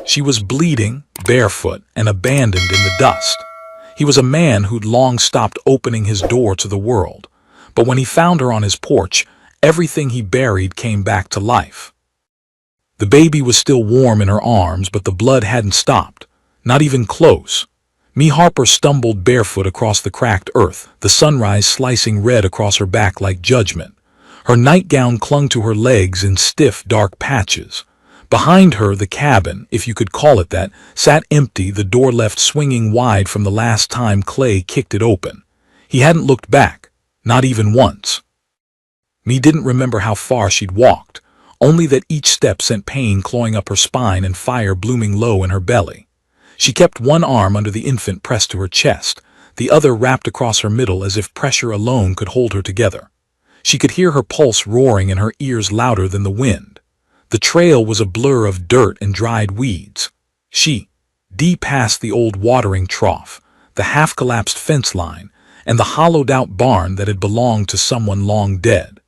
She was bleeding, barefoot, and abandoned in the dust. He was a man who'd long stopped opening his door to the world, but when he found her on his porch, everything he buried came back to life. The baby was still warm in her arms, but the blood hadn't stopped, not even close. Mee Harper stumbled barefoot across the cracked earth, the sunrise slicing red across her back like judgment. Her nightgown clung to her legs in stiff, dark patches. Behind her, the cabin, if you could call it that, sat empty, the door left swinging wide from the last time Clay kicked it open. He hadn't looked back, not even once. Mee didn't remember how far she'd walked, only that each step sent pain clawing up her spine and fire blooming low in her belly. She kept one arm under the infant pressed to her chest, the other wrapped across her middle as if pressure alone could hold her together. She could hear her pulse roaring and her ears louder than the wind. The trail was a blur of dirt and dried weeds. She passed the old watering trough, the half-collapsed fence line, and the hollowed-out barn that had belonged to someone long dead.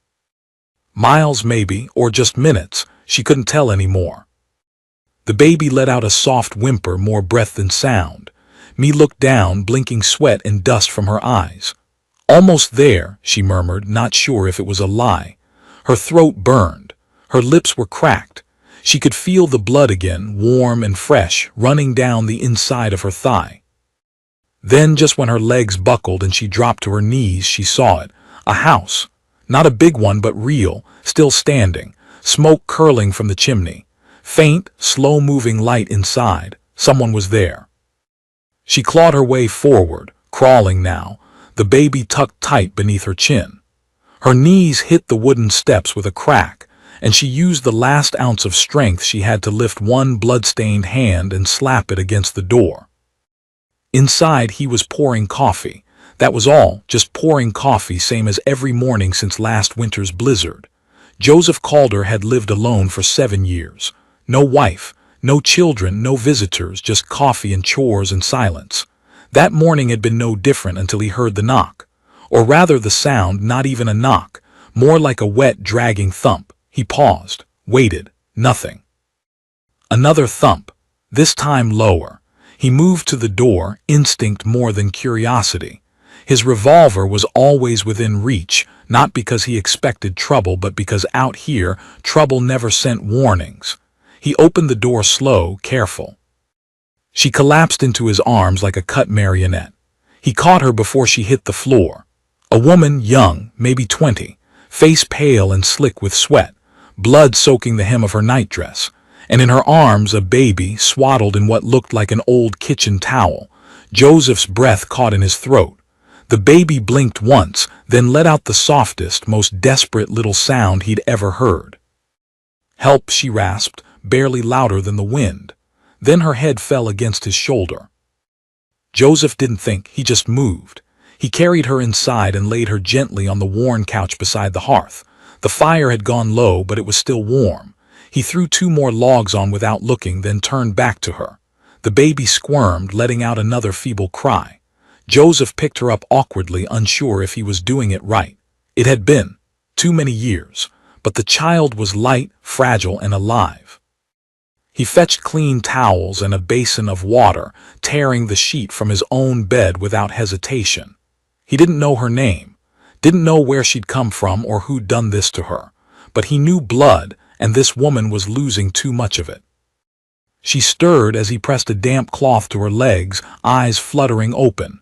Miles maybe, or just minutes, she couldn't tell anymore. The baby let out a soft whimper, more breath than sound. Mee looked down, blinking sweat and dust from her eyes. "Almost there," she murmured, not sure if it was a lie. Her throat burned. Her lips were cracked. She could feel the blood again, warm and fresh, running down the inside of her thigh. Then, just when her legs buckled and she dropped to her knees, she saw it. A house. Not a big one, but real, still standing, smoke curling from the chimney. Faint, slow-moving light inside. Someone was there. She clawed her way forward, crawling now, the baby tucked tight beneath her chin. Her knees hit the wooden steps with a crack, and she used the last ounce of strength she had to lift one blood-stained hand and slap it against the door. Inside, he was pouring coffee. That was all, just pouring coffee, same as every morning since last winter's blizzard. Joseph Calder had lived alone for 7 years. No wife, no children, no visitors, just coffee and chores and silence. That morning had been no different until he heard the knock. Or rather the sound, not even a knock, more like a wet, dragging thump. He paused, waited, nothing. Another thump, this time lower. He moved to the door, instinct more than curiosity. His revolver was always within reach, not because he expected trouble, but because out here, trouble never sent warnings. He opened the door slow, careful. She collapsed into his arms like a cut marionette. He caught her before she hit the floor. A woman, young, maybe 20, face pale and slick with sweat, blood soaking the hem of her nightdress, and in her arms a baby swaddled in what looked like an old kitchen towel. Joseph's breath caught in his throat. The baby blinked once, then let out the softest, most desperate little sound he'd ever heard. "Help," she rasped, barely louder than the wind. Then her head fell against his shoulder. Joseph didn't think, he just moved. He carried her inside and laid her gently on the worn couch beside the hearth. The fire had gone low, but it was still warm. He threw 2 more logs on without looking, then turned back to her. The baby squirmed, letting out another feeble cry. Joseph picked her up awkwardly, unsure if he was doing it right. It had been too many years, but the child was light, fragile, and alive. He fetched clean towels and a basin of water, tearing the sheet from his own bed without hesitation. He didn't know her name, didn't know where she'd come from or who'd done this to her, but he knew blood, and this woman was losing too much of it. She stirred as he pressed a damp cloth to her legs, eyes fluttering open.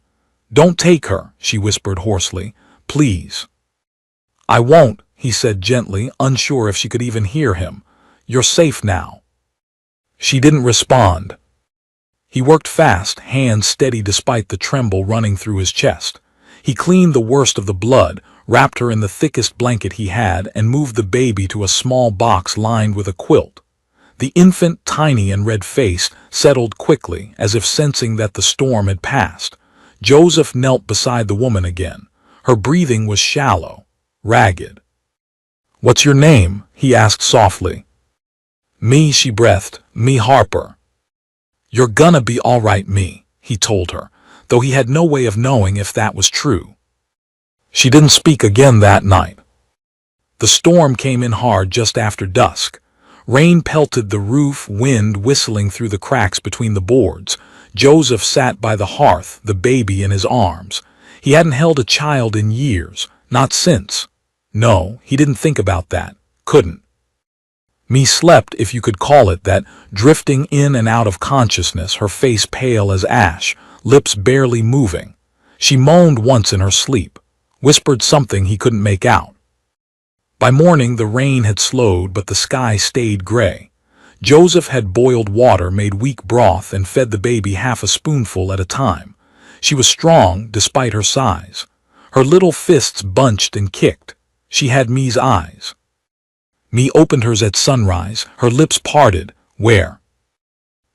"Don't take her," she whispered hoarsely. "Please." "I won't," he said gently, unsure if she could even hear him. "You're safe now." She didn't respond. He worked fast, hands steady despite the tremble running through his chest. He cleaned the worst of the blood, wrapped her in the thickest blanket he had, and moved the baby to a small box lined with a quilt. The infant, tiny and red-faced, settled quickly, as if sensing that the storm had passed. Joseph knelt beside the woman again. Her breathing was shallow, ragged. "What's your name?" he asked softly. "Mee," she breathed. "Mee Harper." "You're gonna be all right, Mee," he told her, though he had no way of knowing if that was true. She didn't speak again that night. The storm came in hard just after dusk. Rain pelted the roof, wind whistling through the cracks between the boards. Joseph sat by the hearth, the baby in his arms. He hadn't held a child in years, not since. No, he didn't think about that. Couldn't. Me slept, if you could call it that, drifting in and out of consciousness, her face pale as ash, lips barely moving. She moaned once in her sleep, whispered something he couldn't make out. By morning the rain had slowed, but the sky stayed gray. Joseph had boiled water, made weak broth, and fed the baby half a spoonful at a time. She was strong, despite her size. Her little fists bunched and kicked. She had Me's eyes. Me opened hers at sunrise, her lips parted. "Where?"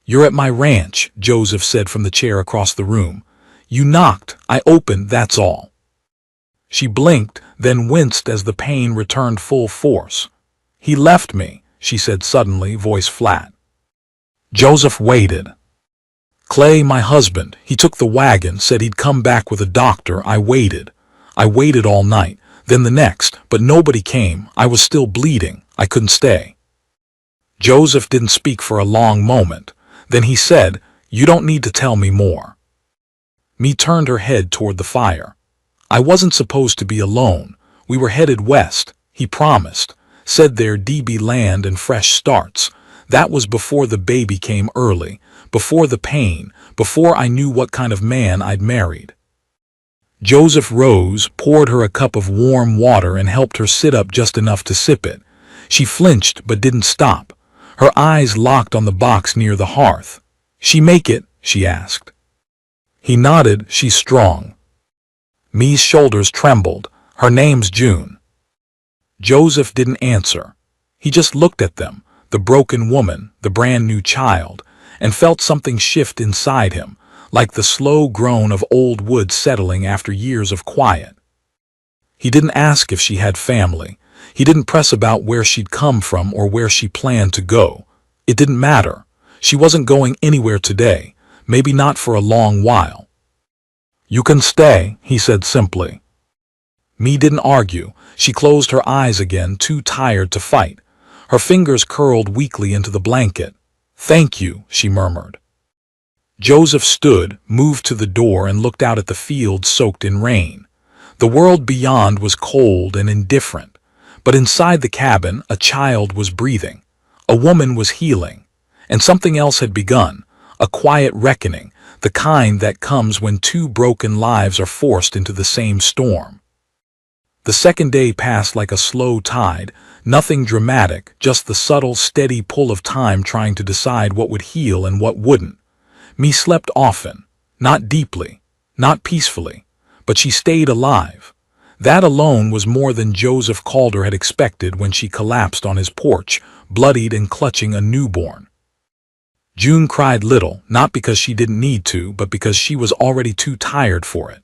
"You're at my ranch," Joseph said from the chair across the room. "You knocked, I opened, that's all." She blinked, then winced as the pain returned full force. "He left me," she said suddenly, voice flat. Joseph waited. "Clay, my husband, he took the wagon, said he'd come back with a doctor. I waited. I waited all night, then the next, but nobody came. I was still bleeding. I couldn't stay." Joseph didn't speak for a long moment. Then he said, "You don't need to tell me more." Me turned her head toward the fire. "I wasn't supposed to be alone. We were headed west, he promised. Said there'd be land and fresh starts. That was before the baby came early, before the pain, before I knew what kind of man I'd married." Joseph rose, poured her a cup of warm water, and helped her sit up just enough to sip it. She flinched but didn't stop. Her eyes locked on the box near the hearth. "She make it?" she asked. He nodded. "She's strong." Me's shoulders trembled. "Her name's June." Joseph didn't answer. He just looked at them, the broken woman, the brand new child, and felt something shift inside him, like the slow groan of old wood settling after years of quiet. He didn't ask if she had family. He didn't press about where she'd come from or where she planned to go. It didn't matter. She wasn't going anywhere today, maybe not for a long while. "You can stay," he said simply. Me didn't argue. She closed her eyes again, too tired to fight. Her fingers curled weakly into the blanket. "Thank you," she murmured. Joseph stood, moved to the door, and looked out at the fields soaked in rain. The world beyond was cold and indifferent, but inside the cabin a child was breathing. A woman was healing. And something else had begun, a quiet reckoning, the kind that comes when two broken lives are forced into the same storm. The second day passed like a slow tide, nothing dramatic, just the subtle, steady pull of time trying to decide what would heal and what wouldn't. Me slept often, not deeply, not peacefully, but she stayed alive. That alone was more than Joseph Calder had expected when she collapsed on his porch, bloodied and clutching a newborn. June cried little, not because she didn't need to, but because she was already too tired for it.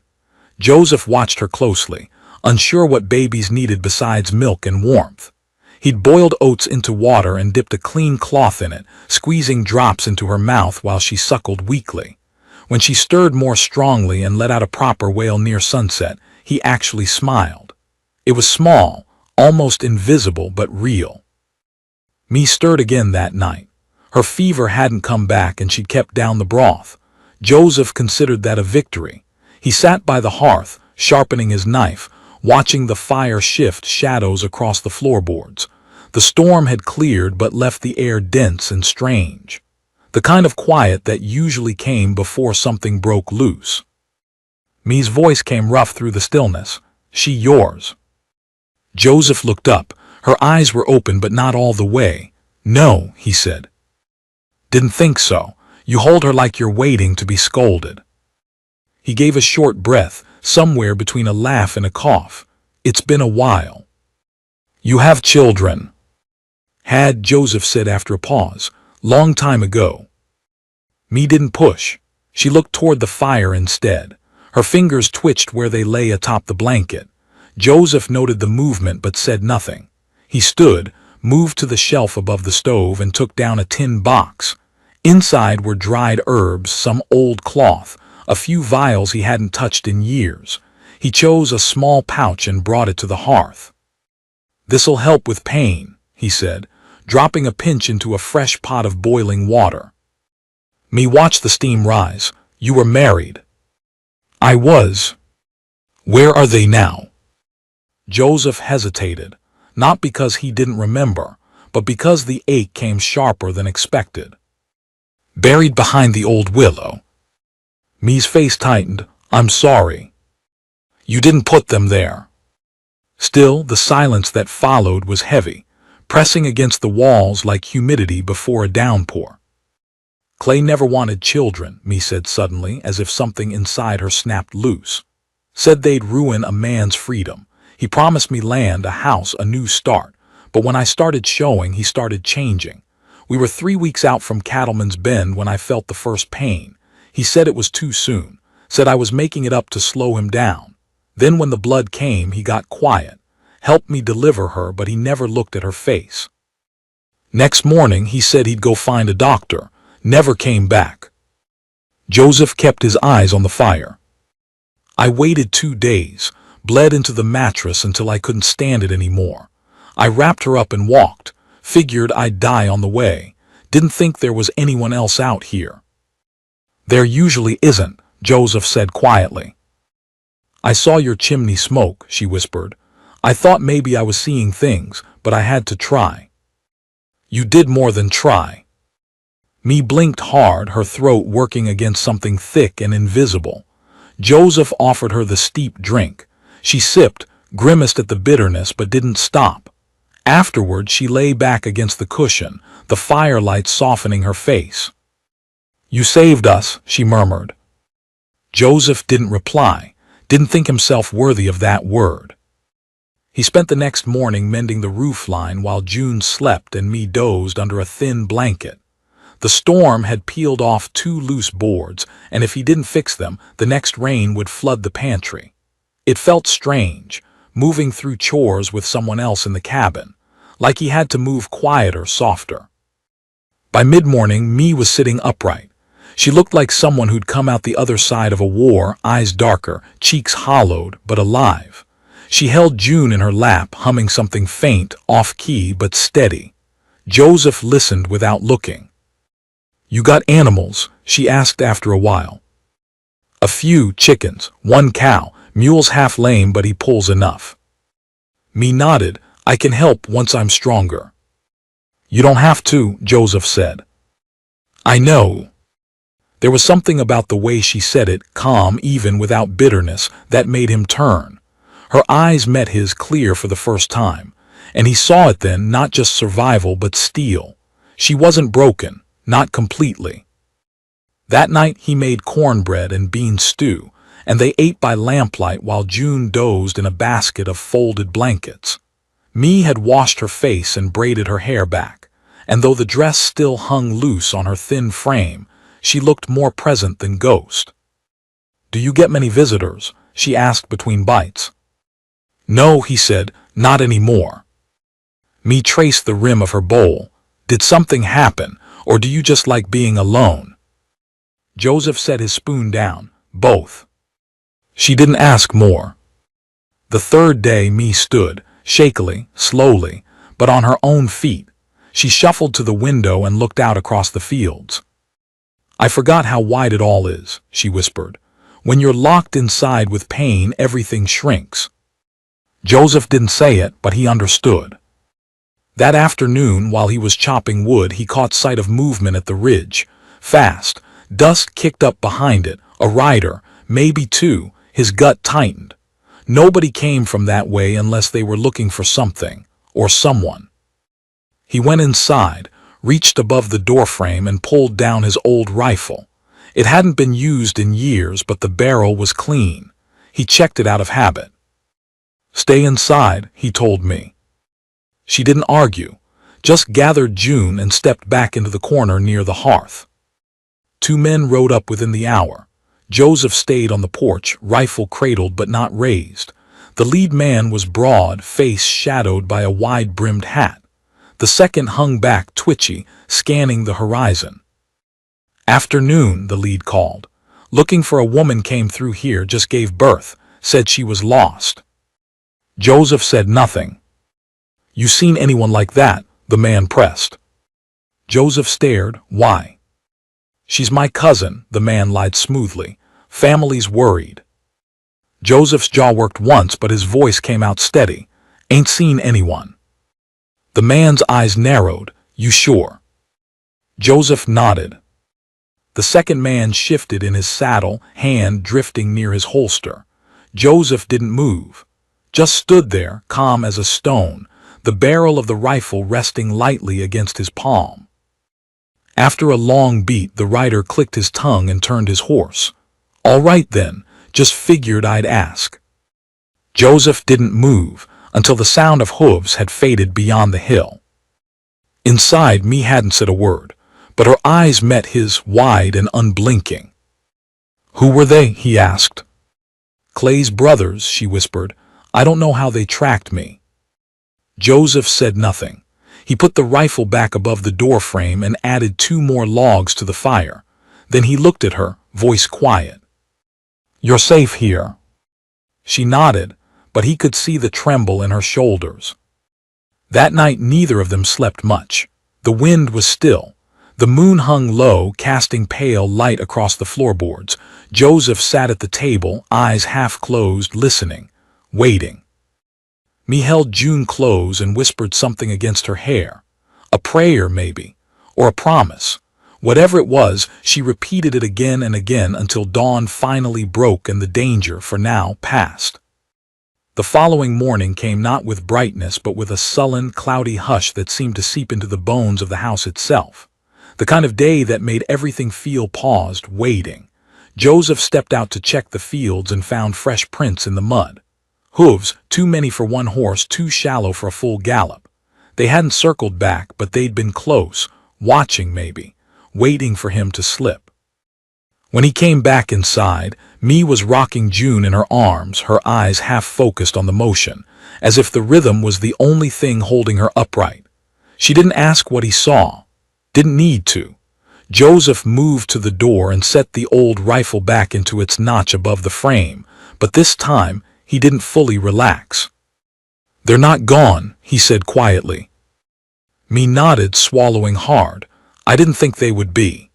Joseph watched her closely, unsure what babies needed besides milk and warmth. He'd boiled oats into water and dipped a clean cloth in it, squeezing drops into her mouth while she suckled weakly. When she stirred more strongly and let out a proper wail near sunset, he actually smiled. It was small, almost invisible, but real. Me stirred again that night. Her fever hadn't come back and she'd kept down the broth. Joseph considered that a victory. He sat by the hearth, sharpening his knife, watching the fire shift shadows across the floorboards. The storm had cleared but left the air dense and strange. The kind of quiet that usually came before something broke loose. Me's voice came rough through the stillness. "She yours?" Joseph looked up. Her eyes were open but not all the way. "No," he said. "Didn't think so. You hold her like you're waiting to be scolded." He gave a short breath, somewhere between a laugh and a cough. "It's been a while." "You have children?" "Had," Joseph said after a pause. "Long time ago." Me didn't push. She looked toward the fire instead. Her fingers twitched where they lay atop the blanket. Joseph noted the movement but said nothing. He stood, moved to the shelf above the stove, and took down a tin box. Inside were dried herbs, some old cloth, a few vials he hadn't touched in years. He chose a small pouch and brought it to the hearth. "This'll help with pain," he said. dropping a pinch into a fresh pot of boiling water. Me watched the steam rise. You were married. I was. Where are they now? Joseph hesitated, not because he didn't remember, but because the ache came sharper than expected. Buried behind the old willow. Me's face tightened. I'm sorry. You didn't put them there. Still, the silence that followed was heavy, pressing against the walls like humidity before a downpour. Clay never wanted children, Me said suddenly, as if something inside her snapped loose. Said they'd ruin a man's freedom. He promised me land, a house, a new start. But when I started showing, he started changing. We were 3 weeks out from Cattleman's Bend when I felt the first pain. He said it was too soon. Said I was making it up to slow him down. Then when the blood came, he got quiet. Helped me deliver her, but he never looked at her face. Next morning, he said he'd go find a doctor. Never came back. Joseph kept his eyes on the fire. I waited 2 days, bled into the mattress until I couldn't stand it anymore. I wrapped her up and walked, figured I'd die on the way, didn't think there was anyone else out here. There usually isn't, Joseph said quietly. I saw your chimney smoke, she whispered. I thought maybe I was seeing things, but I had to try. You did more than try. Me blinked hard, her throat working against something thick and invisible. Joseph offered her the steep drink. She sipped, grimaced at the bitterness, but didn't stop. Afterward, she lay back against the cushion, the firelight softening her face. You saved us, she murmured. Joseph didn't reply, didn't think himself worthy of that word. He spent the next morning mending the roof line while June slept and Me dozed under a thin blanket. The storm had peeled off 2 loose boards, and if he didn't fix them, the next rain would flood the pantry. It felt strange, moving through chores with someone else in the cabin, like he had to move quieter, softer. By mid-morning, Me was sitting upright. She looked like someone who'd come out the other side of a war, eyes darker, cheeks hollowed, but alive. She held June in her lap, humming something faint, off-key, but steady. Joseph listened without looking. You got animals? She asked after a while. A few chickens, 1 cow, mule's half lame but he pulls enough. Me nodded. I can help once I'm stronger. You don't have to, Joseph said. I know. There was something about the way she said it, calm even without bitterness, that made him turn. Her eyes met his clear for the first time, and he saw it then, not just survival but steel. She wasn't broken, not completely. That night he made cornbread and bean stew, and they ate by lamplight while June dozed in a basket of folded blankets. Me had washed her face and braided her hair back, and though the dress still hung loose on her thin frame, she looked more present than ghost. Do you get many visitors? She asked between bites. No, he said, not anymore. Me traced the rim of her bowl. Did something happen, or do you just like being alone? Joseph set his spoon down. Both. She didn't ask more. The third day Me stood, shakily, slowly, but on her own feet. She shuffled to the window and looked out across the fields. I forgot how wide it all is, she whispered. When you're locked inside with pain, everything shrinks. Joseph didn't say it, but he understood. That afternoon, while he was chopping wood, he caught sight of movement at the ridge. Fast, dust kicked up behind it, a rider, maybe 2, his gut tightened. Nobody came from that way unless they were looking for something, or someone. He went inside, reached above the doorframe and pulled down his old rifle. It hadn't been used in years, but the barrel was clean. He checked it out of habit. Stay inside, he told me. She didn't argue, just gathered June and stepped back into the corner near the hearth. 2 men rode up within the hour. Joseph stayed on the porch, rifle cradled but not raised. The lead man was broad, face shadowed by a wide-brimmed hat. The second hung back, twitchy, scanning the horizon. Afternoon, the lead called. Looking for a woman, came through here, just gave birth, said she was lost. Joseph said nothing. You seen anyone like that? the man pressed. Joseph stared. Why? She's my cousin, the man lied smoothly. Family's worried. Joseph's jaw worked once, but his voice came out steady. Ain't seen anyone. The man's eyes narrowed. You sure? Joseph nodded. The second man shifted in his saddle, hand drifting near his holster. Joseph didn't move. Just stood there, calm as a stone, the barrel of the rifle resting lightly against his palm. After a long beat, the rider clicked his tongue and turned his horse. All right then, just figured I'd ask. Joseph didn't move until the sound of hooves had faded beyond the hill. Inside, me hadn't said a word, but her eyes met his, wide and unblinking. Who were they? He asked. Clay's brothers, she whispered. I don't know how they tracked me. Joseph said nothing. He put the rifle back above the doorframe and added 2 more logs to the fire. Then he looked at her, voice quiet. You're safe here. She nodded, but he could see the tremble in her shoulders. That night neither of them slept much. The wind was still. The moon hung low, casting pale light across the floorboards. Joseph sat at the table, eyes half closed, listening, waiting. Me held June close and whispered something against her hair. A prayer, maybe, or a promise. Whatever it was, she repeated it again and again until dawn finally broke and the danger, for now, passed. The following morning came not with brightness but with a sullen, cloudy hush that seemed to seep into the bones of the house itself. The kind of day that made everything feel paused, waiting. Joseph stepped out to check the fields and found fresh prints in the mud. Hooves, too many for one horse, too shallow for a full gallop. They hadn't circled back, but they'd been close, watching maybe, waiting for him to slip. When he came back inside, Me was rocking June in her arms, her eyes half focused on the motion, as if the rhythm was the only thing holding her upright. She didn't ask what he saw. Didn't need to. Joseph moved to the door and set the old rifle back into its notch above the frame, but this time he didn't fully relax. They're not gone, he said quietly. Me nodded, swallowing hard. I didn't think they would be.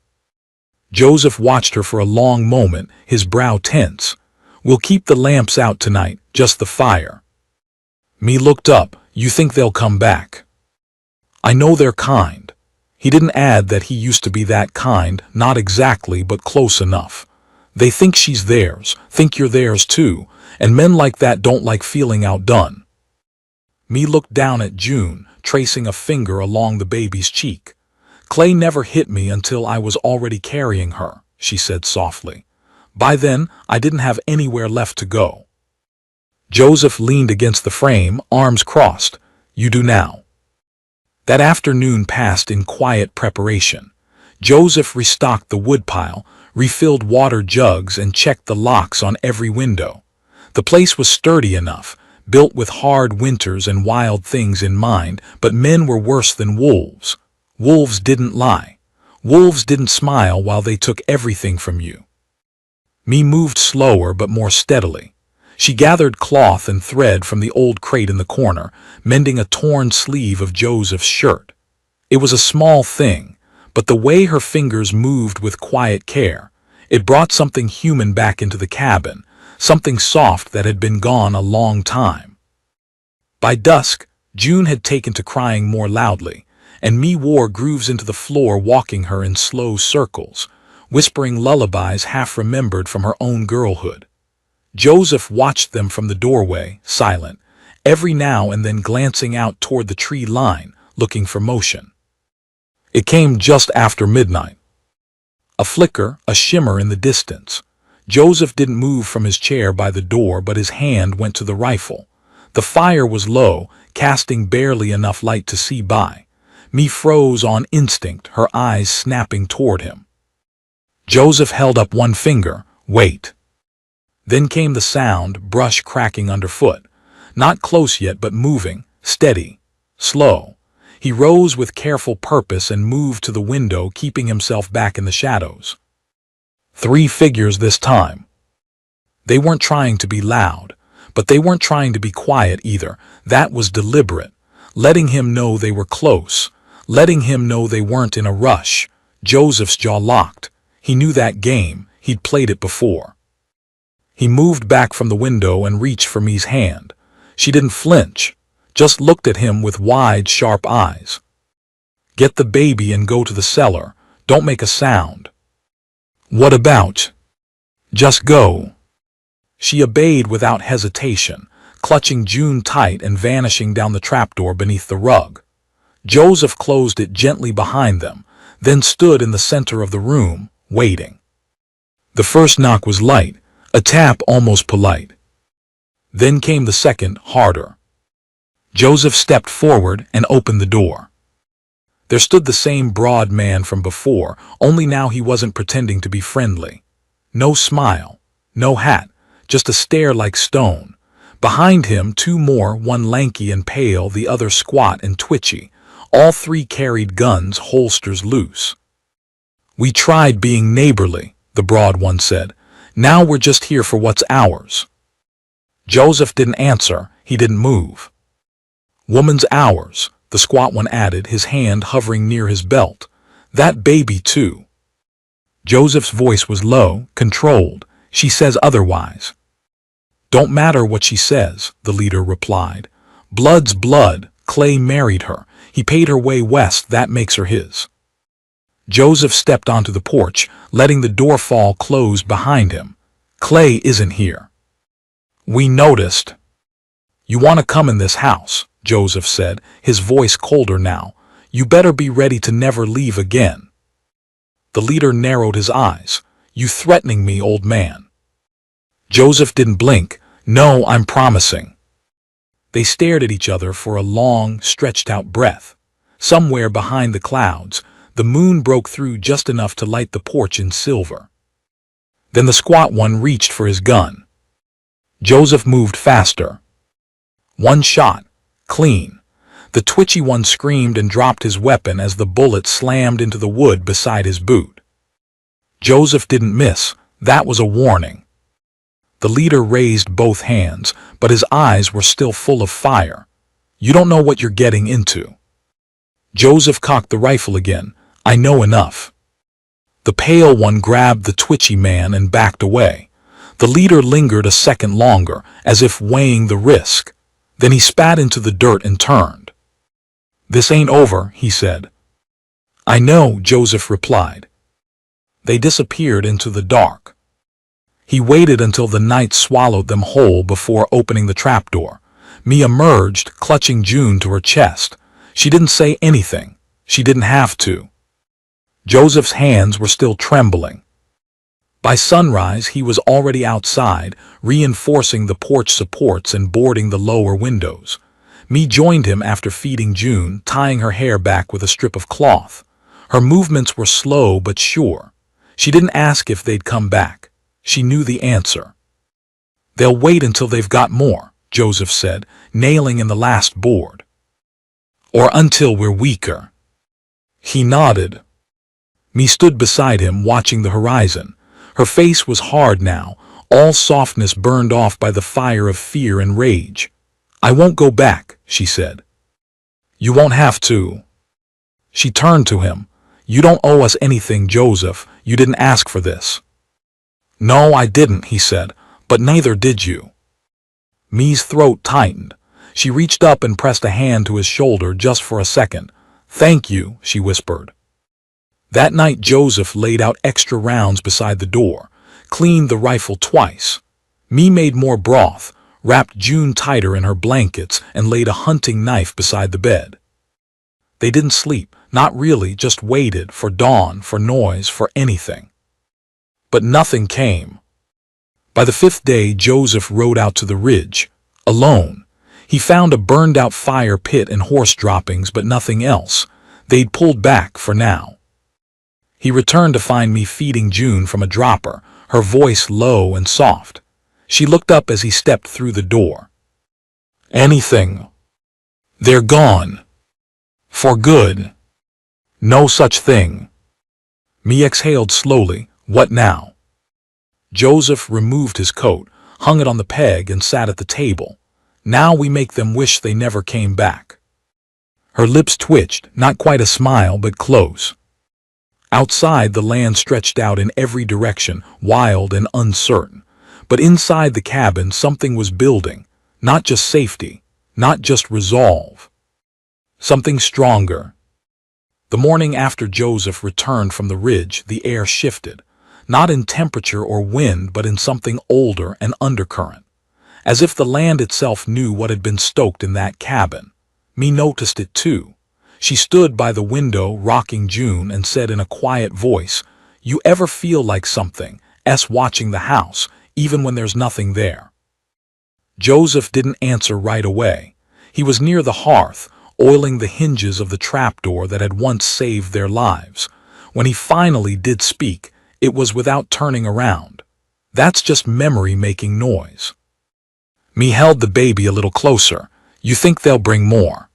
Joseph watched her for a long moment, his brow tense. We'll keep the lamps out tonight, just the fire. Me looked up. You think they'll come back? I know they're kind. He didn't add that he used to be that kind, not exactly, but close enough. They think she's theirs, think you're theirs too, and men like that don't like feeling outdone. Me looked down at June, tracing a finger along the baby's cheek. Clay never hit me until I was already carrying her, she said softly. By then, I didn't have anywhere left to go. Joseph leaned against the frame, arms crossed. You do now. That afternoon passed in quiet preparation. Joseph restocked the woodpile, refilled water jugs, and checked the locks on every window. The place was sturdy enough, built with hard winters and wild things in mind, but men were worse than wolves. Wolves didn't lie. Wolves didn't smile while they took everything from you. Me moved slower but more steadily. She gathered cloth and thread from the old crate in the corner, mending a torn sleeve of Joseph's shirt. It was a small thing, but the way her fingers moved with quiet care, it brought something human back into the cabin, something soft that had been gone a long time. By dusk, June had taken to crying more loudly, and Me wore grooves into the floor, walking her in slow circles, whispering lullabies half remembered from her own girlhood. Joseph watched them from the doorway, silent, every now and then glancing out toward the tree line, looking for motion. It came just after midnight. A flicker, a shimmer in the distance. Joseph didn't move from his chair by the door, but his hand went to the rifle. The fire was low, casting barely enough light to see by. Me froze on instinct, her eyes snapping toward him. Joseph held up one finger. Wait. Then came the sound, brush cracking underfoot. Not close yet, but moving, steady, slow. He rose with careful purpose and moved to the window, keeping himself back in the shadows. 3 figures this time. They weren't trying to be loud, but they weren't trying to be quiet either. That was deliberate. letting him know they were close, letting him know they weren't in a rush. Joseph's jaw locked. He knew that game. He'd played it before. He moved back from the window and reached for Me's hand. She didn't flinch, just looked at him with wide, sharp eyes. "Get the baby and go to the cellar. Don't make a sound." "What about?" "Just go." She obeyed without hesitation, clutching June tight and vanishing down the trapdoor beneath the rug. Joseph closed it gently behind them, then stood in the center of the room, waiting. The first knock was light, a tap almost polite. Then came the second, harder. Joseph stepped forward and opened the door. There stood the same broad man from before, only now he wasn't pretending to be friendly. No smile, no hat, just a stare like stone. Behind him, two more, one lanky and pale, the other squat and twitchy. All three carried guns, holsters loose. "We tried being neighborly," the broad one said. "Now we're just here for what's ours." Joseph didn't answer. He didn't move. "Woman's ours," the squat one added, his hand hovering near his belt. "That baby, too." Joseph's voice was low, controlled. "She says otherwise." "Don't matter what she says," the leader replied. "Blood's blood. Clay married her. He paid her way west. That makes her his." Joseph stepped onto the porch, letting the door fall closed behind him. "Clay isn't here." "We noticed." "You want to come in this house," Joseph said, his voice colder now. "You better be ready to never leave again." The leader narrowed his eyes. "You threatening me, old man?" Joseph didn't blink. "No, I'm promising." They stared at each other for a long, stretched-out breath. Somewhere behind the clouds, the moon broke through just enough to light the porch in silver. Then the squat one reached for his gun. Joseph moved faster. One shot. Clean. The twitchy one screamed and dropped his weapon as the bullet slammed into the wood beside his boot. Joseph didn't miss. That was a warning. The leader raised both hands, but his eyes were still full of fire. "You don't know what you're getting into." Joseph cocked the rifle again. "I know enough." The pale one grabbed the twitchy man and backed away. The leader lingered a second longer, as if weighing the risk. Then he spat into the dirt and turned. "This ain't over," he said. "I know," Joseph replied. They disappeared into the dark. He waited until the night swallowed them whole before opening the trapdoor. Mia emerged, clutching June to her chest. She didn't say anything. She didn't have to. Joseph's hands were still trembling. By sunrise, he was already outside, reinforcing the porch supports and boarding the lower windows. Mia joined him after feeding June, tying her hair back with a strip of cloth. Her movements were slow but sure. She didn't ask if they'd come back. She knew the answer. "They'll wait until they've got more," Joseph said, nailing in the last board. "Or until we're weaker." He nodded. Mia stood beside him, watching the horizon. Her face was hard now, all softness burned off by the fire of fear and rage. "I won't go back," she said. "You won't have to." She turned to him. "You don't owe us anything, Joseph. You didn't ask for this." "No, I didn't," he said, "but neither did you." Mia's throat tightened. She reached up and pressed a hand to his shoulder just for a second. "Thank you," she whispered. That night Joseph laid out extra rounds beside the door, cleaned the rifle twice. Mia made more broth, wrapped June tighter in her blankets, and laid a hunting knife beside the bed. They didn't sleep, not really, just waited for dawn, for noise, for anything. But nothing came. By the fifth day, Joseph rode out to the ridge, alone. He found a burned-out fire pit and horse droppings, but nothing else. They'd pulled back for now. He returned to find me feeding June from a dropper, her voice low and soft. She looked up as he stepped through the door. "Anything?" "They're gone. For good. No such thing." Mia exhaled slowly. "What now?" Joseph removed his coat, hung it on the peg, and sat at the table. "Now we make them wish they never came back." Her lips twitched, not quite a smile, but close. Outside, the land stretched out in every direction, wild and uncertain. But inside the cabin, something was building. Not just safety, not just resolve. Something stronger. The morning after Joseph returned from the ridge, the air shifted. Not in temperature or wind, but in something older and undercurrent. As if the land itself knew what had been stoked in that cabin. Me noticed it too. She stood by the window, rocking June, and said in a quiet voice, "You ever feel like something's watching the house, even when there's nothing there?" Joseph didn't answer right away. He was near the hearth, oiling the hinges of the trapdoor that had once saved their lives. When he finally did speak, it was without turning around. "That's just memory making noise." Me held the baby a little closer. "You think they'll bring more?"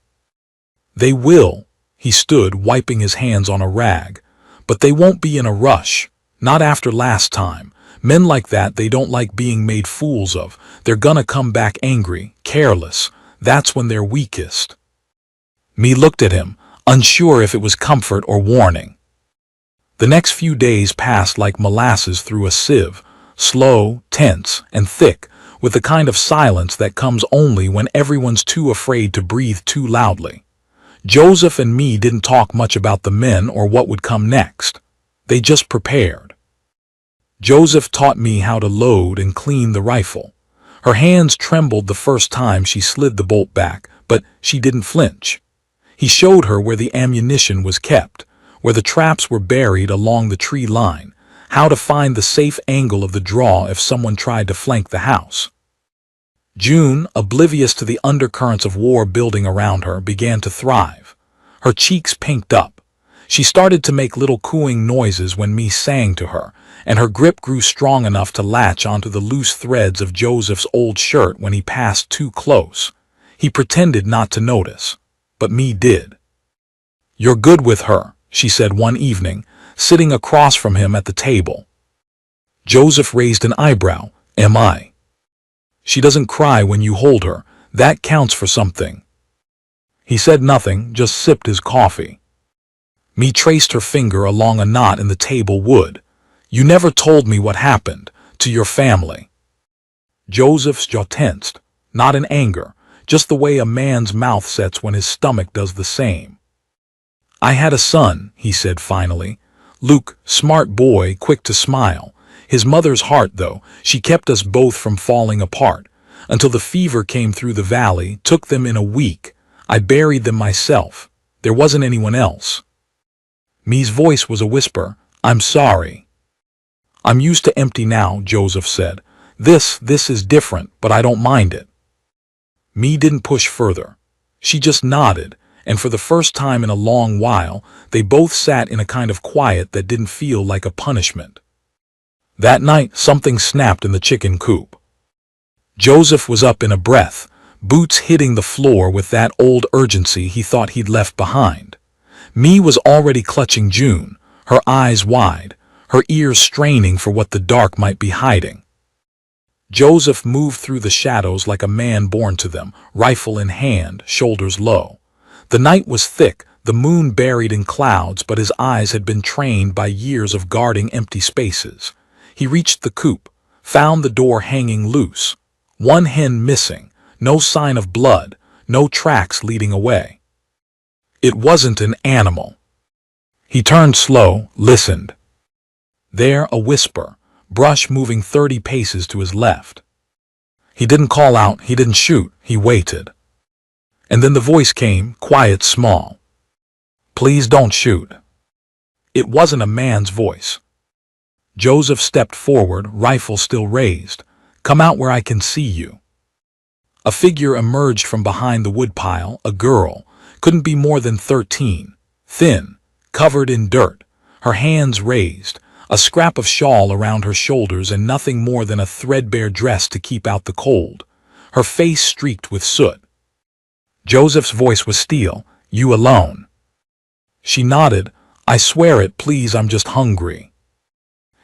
"They will." He stood, wiping his hands on a rag. "But they won't be in a rush. Not after last time. Men like that, they don't like being made fools of. They're gonna come back angry, careless. That's when they're weakest." Me looked at him, unsure if it was comfort or warning. The next few days passed like molasses through a sieve, slow, tense, and thick, with the kind of silence that comes only when everyone's too afraid to breathe too loudly. Joseph and me didn't talk much about the men or what would come next. They just prepared. Joseph taught me how to load and clean the rifle. Her hands trembled the first time she slid the bolt back, but she didn't flinch. He showed her where the ammunition was kept, where the traps were buried along the tree line, how to find the safe angle of the draw if someone tried to flank the house. June, oblivious to the undercurrents of war building around her, began to thrive. Her cheeks pinked up. She started to make little cooing noises when me sang to her, and her grip grew strong enough to latch onto the loose threads of Joseph's old shirt when he passed too close. He pretended not to notice, but me did. "You're good with her," she said one evening, sitting across from him at the table. Joseph raised an eyebrow. "Am I?" "She doesn't cry when you hold her. That counts for something." He said nothing, just sipped his coffee. Me traced her finger along a knot in the table wood. "You never told me what happened to your family." Joseph's jaw tensed, not in anger, just the way a man's mouth sets when his stomach does the same. "I had a son," he said finally. "Luke, smart boy, quick to smile. His mother's heart, though, she kept us both from falling apart. Until the fever came through the valley, took them in a week. I buried them myself. There wasn't anyone else." Me's voice was a whisper. "I'm sorry." "I'm used to empty now," Joseph said. This is different, but I don't mind it." Me didn't push further. She just nodded, and for the first time in a long while, they both sat in a kind of quiet that didn't feel like a punishment. That night, something snapped in the chicken coop. Joseph was up in a breath, boots hitting the floor with that old urgency he thought he'd left behind. Me was already clutching June, her eyes wide, her ears straining for what the dark might be hiding. Joseph moved through the shadows like a man born to them, rifle in hand, shoulders low. The night was thick, the moon buried in clouds, but his eyes had been trained by years of guarding empty spaces. He reached the coop, found the door hanging loose. One hen missing, no sign of blood, no tracks leading away. It wasn't an animal. He turned slow, listened. There, a whisper, brush moving 30 paces to his left. He didn't call out, he didn't shoot, he waited. And then the voice came, quiet, small. "Please don't shoot." It wasn't a man's voice. Joseph stepped forward, rifle still raised. "Come out where I can see you." A figure emerged from behind the woodpile, a girl, couldn't be more than 13, thin, covered in dirt, her hands raised, a scrap of shawl around her shoulders and nothing more than a threadbare dress to keep out the cold, her face streaked with soot. Joseph's voice was steel. "You alone?" She nodded. "I swear it, please, I'm just hungry."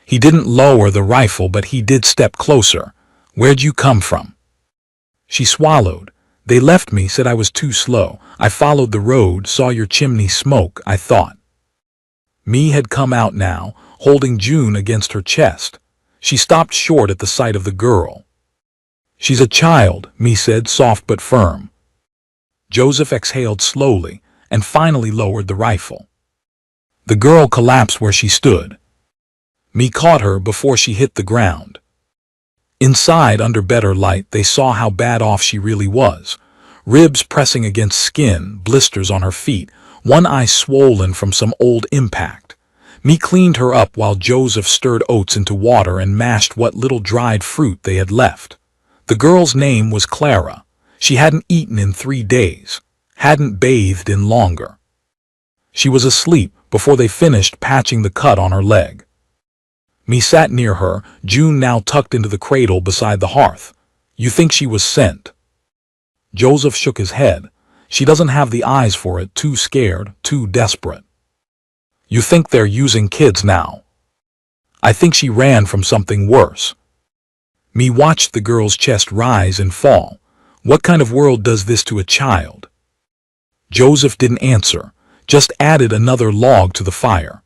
He didn't lower the rifle, but he did step closer. "Where'd you come from?" She swallowed. They left me, said I was too slow. I followed the road, saw your chimney smoke, I thought. Me had come out now, holding June against her chest. She stopped short at the sight of the girl. She's a child, me said, soft but firm. Joseph exhaled slowly and finally lowered the rifle. The girl collapsed where she stood. Me caught her before she hit the ground. Inside, under better light, they saw how bad off she really was. Ribs pressing against skin, blisters on her feet, one eye swollen from some old impact. Me cleaned her up while Joseph stirred oats into water and mashed what little dried fruit they had left. The girl's name was Clara. She hadn't eaten in 3 days, hadn't bathed in longer. She was asleep before they finished patching the cut on her leg. Me sat near her, June now tucked into the cradle beside the hearth. You think she was sent? Joseph shook his head. She doesn't have the eyes for it, too scared, too desperate. You think they're using kids now? I think she ran from something worse. Me watched the girl's chest rise and fall. What kind of world does this to a child? Joseph didn't answer, just added another log to the fire.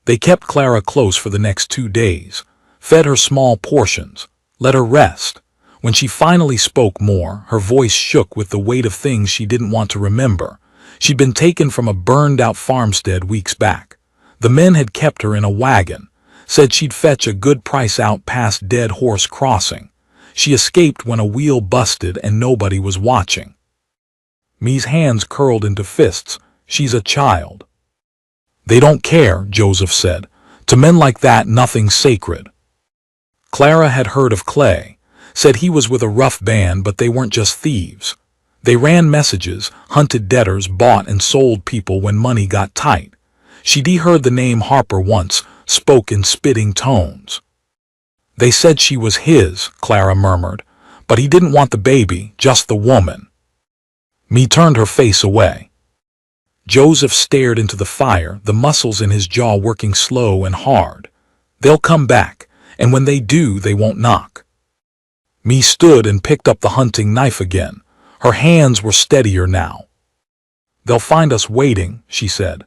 They kept Clara close for the next 2 days, fed her small portions, let her rest. When she finally spoke more, her voice shook with the weight of things she didn't want to remember. She'd been taken from a burned-out farmstead weeks back. The men had kept her in a wagon, said she'd fetch a good price out past Dead Horse Crossing. She escaped when a wheel busted and nobody was watching. Me's hands curled into fists. She's a child. They don't care, Joseph said. To men like that, nothing's sacred. Clara had heard of Clay, said he was with a rough band, but they weren't just thieves. They ran messages, hunted debtors, bought and sold people when money got tight. She'd heard the name Harper once, spoke in spitting tones. They said she was his, Clara murmured, but he didn't want the baby, just the woman. Me turned her face away. Joseph stared into the fire, the muscles in his jaw working slow and hard. They'll come back, and when they do, they won't knock. Me stood and picked up the hunting knife again. Her hands were steadier now. They'll find us waiting, she said.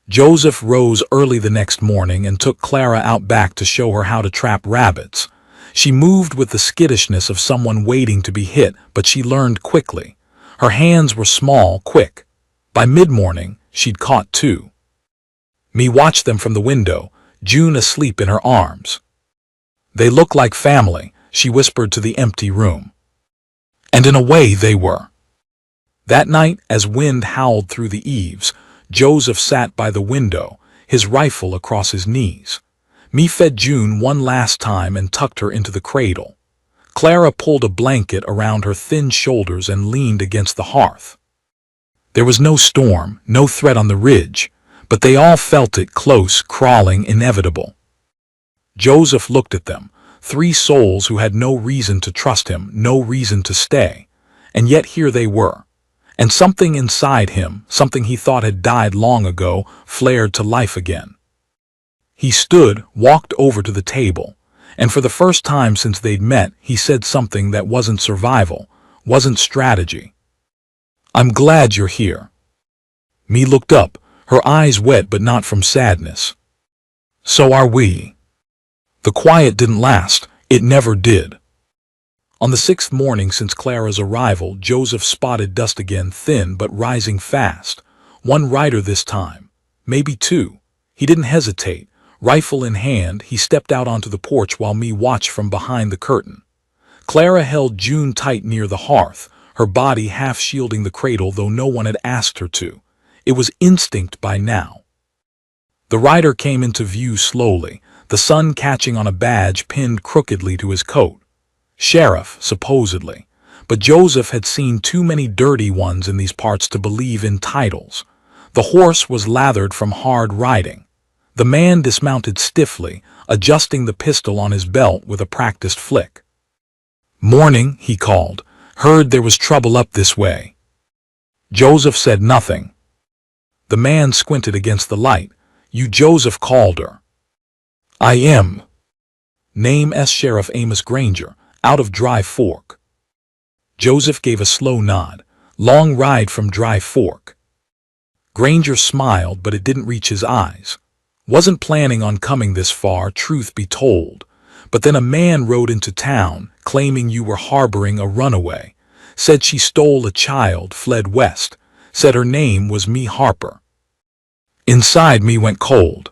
Joseph rose early the next morning and took Clara out back to show her how to trap rabbits. She moved with the skittishness of someone waiting to be hit, but she learned quickly. Her hands were small, quick. By mid-morning, she'd caught 2. Me watched them from the window, June asleep in her arms. They look like family, she whispered to the empty room. And in a way they were. That night, as wind howled through the eaves, Joseph sat by the window, his rifle across his knees. Me fed June one last time and tucked her into the cradle. Clara pulled a blanket around her thin shoulders and leaned against the hearth. There was no storm, no threat on the ridge, but they all felt it close, crawling, inevitable. Joseph looked at them, 3 souls who had no reason to trust him, no reason to stay. And yet here they were. And something inside him, something he thought had died long ago, flared to life again. He stood, walked over to the table, and for the first time since they'd met, he said something that wasn't survival, wasn't strategy. I'm glad you're here. Me looked up, her eyes wet but not from sadness. So are we. The quiet didn't last, it never did. On the 6th morning since Clara's arrival, Joseph spotted dust again, thin but rising fast. 1 rider this time, maybe 2. He didn't hesitate. Rifle in hand, he stepped out onto the porch while me watched from behind the curtain. Clara held June tight near the hearth, her body half shielding the cradle though no one had asked her to. It was instinct by now. The rider came into view slowly, the sun catching on a badge pinned crookedly to his coat. Sheriff, supposedly, but Joseph had seen too many dirty ones in these parts to believe in titles. The horse was lathered from hard riding. The man dismounted stiffly, adjusting the pistol on his belt with a practiced flick. "Morning," he called. "Heard there was trouble up this way." Joseph said nothing. The man squinted against the light. "You Joseph Calder?" "I am." "Name S. Sheriff Amos Granger, out of Dry Fork." Joseph gave a slow nod. Long ride from Dry Fork. Granger smiled, but it didn't reach his eyes. Wasn't planning on coming this far, truth be told. But then a man rode into town, claiming you were harboring a runaway. Said she stole a child, fled west. Said her name was Me Harper. Inside me went cold.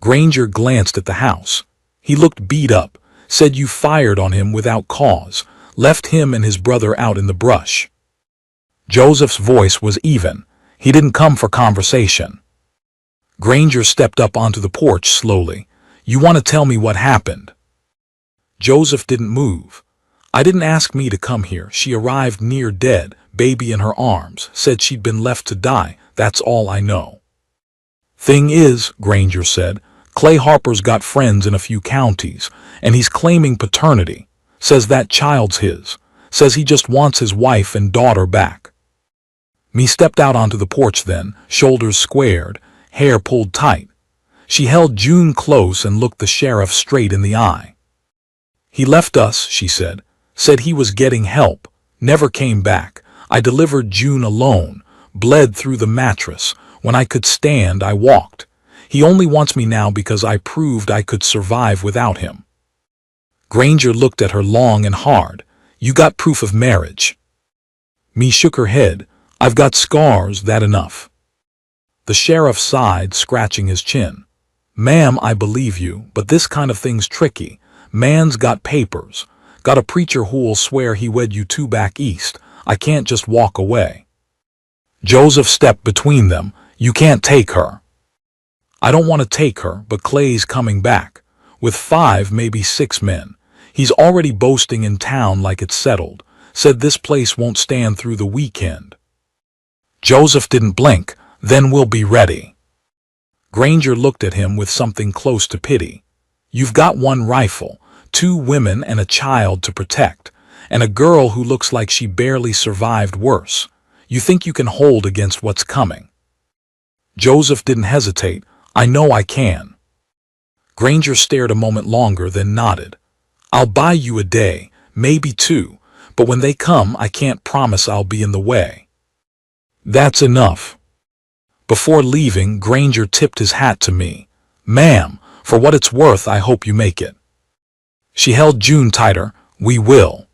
Granger glanced at the house. He looked beat up. Said you fired on him without cause. Left him and his brother out in the brush. Joseph's voice was even. He didn't come for conversation. Granger stepped up onto the porch slowly. You want to tell me what happened? Joseph didn't move. I didn't ask me to come here. She arrived near dead, baby in her arms, said she'd been left to die. That's all I know. Thing is, Granger said, Clay Harper's got friends in a few counties, and he's claiming paternity. Says that child's his. Says he just wants his wife and daughter back. Me stepped out onto the porch then, shoulders squared, hair pulled tight. She held June close and looked the sheriff straight in the eye. He left us, she said. Said he was getting help. Never came back. I delivered June alone. Bled through the mattress. When I could stand, I walked. He only wants me now because I proved I could survive without him. Granger looked at her long and hard. You got proof of marriage? Me shook her head. I've got scars, that enough. The sheriff sighed, scratching his chin. Ma'am, I believe you, but this kind of thing's tricky. Man's got papers. Got a preacher who'll swear he wed you two back east. I can't just walk away. Joseph stepped between them. You can't take her. I don't want to take her, but Clay's coming back. With 5, maybe 6 men. He's already boasting in town like it's settled. Said this place won't stand through the weekend. Joseph didn't blink. Then we'll be ready. Granger looked at him with something close to pity. You've got 1 rifle, 2 women and a child to protect, and a girl who looks like she barely survived worse. You think you can hold against what's coming? Joseph didn't hesitate. I know I can. Granger stared a moment longer, then nodded. I'll buy you a day, maybe 2, but when they come, I can't promise I'll be in the way. That's enough. Before leaving, Granger tipped his hat to me. Ma'am, for what it's worth, I hope you make it. She held June tighter. We will.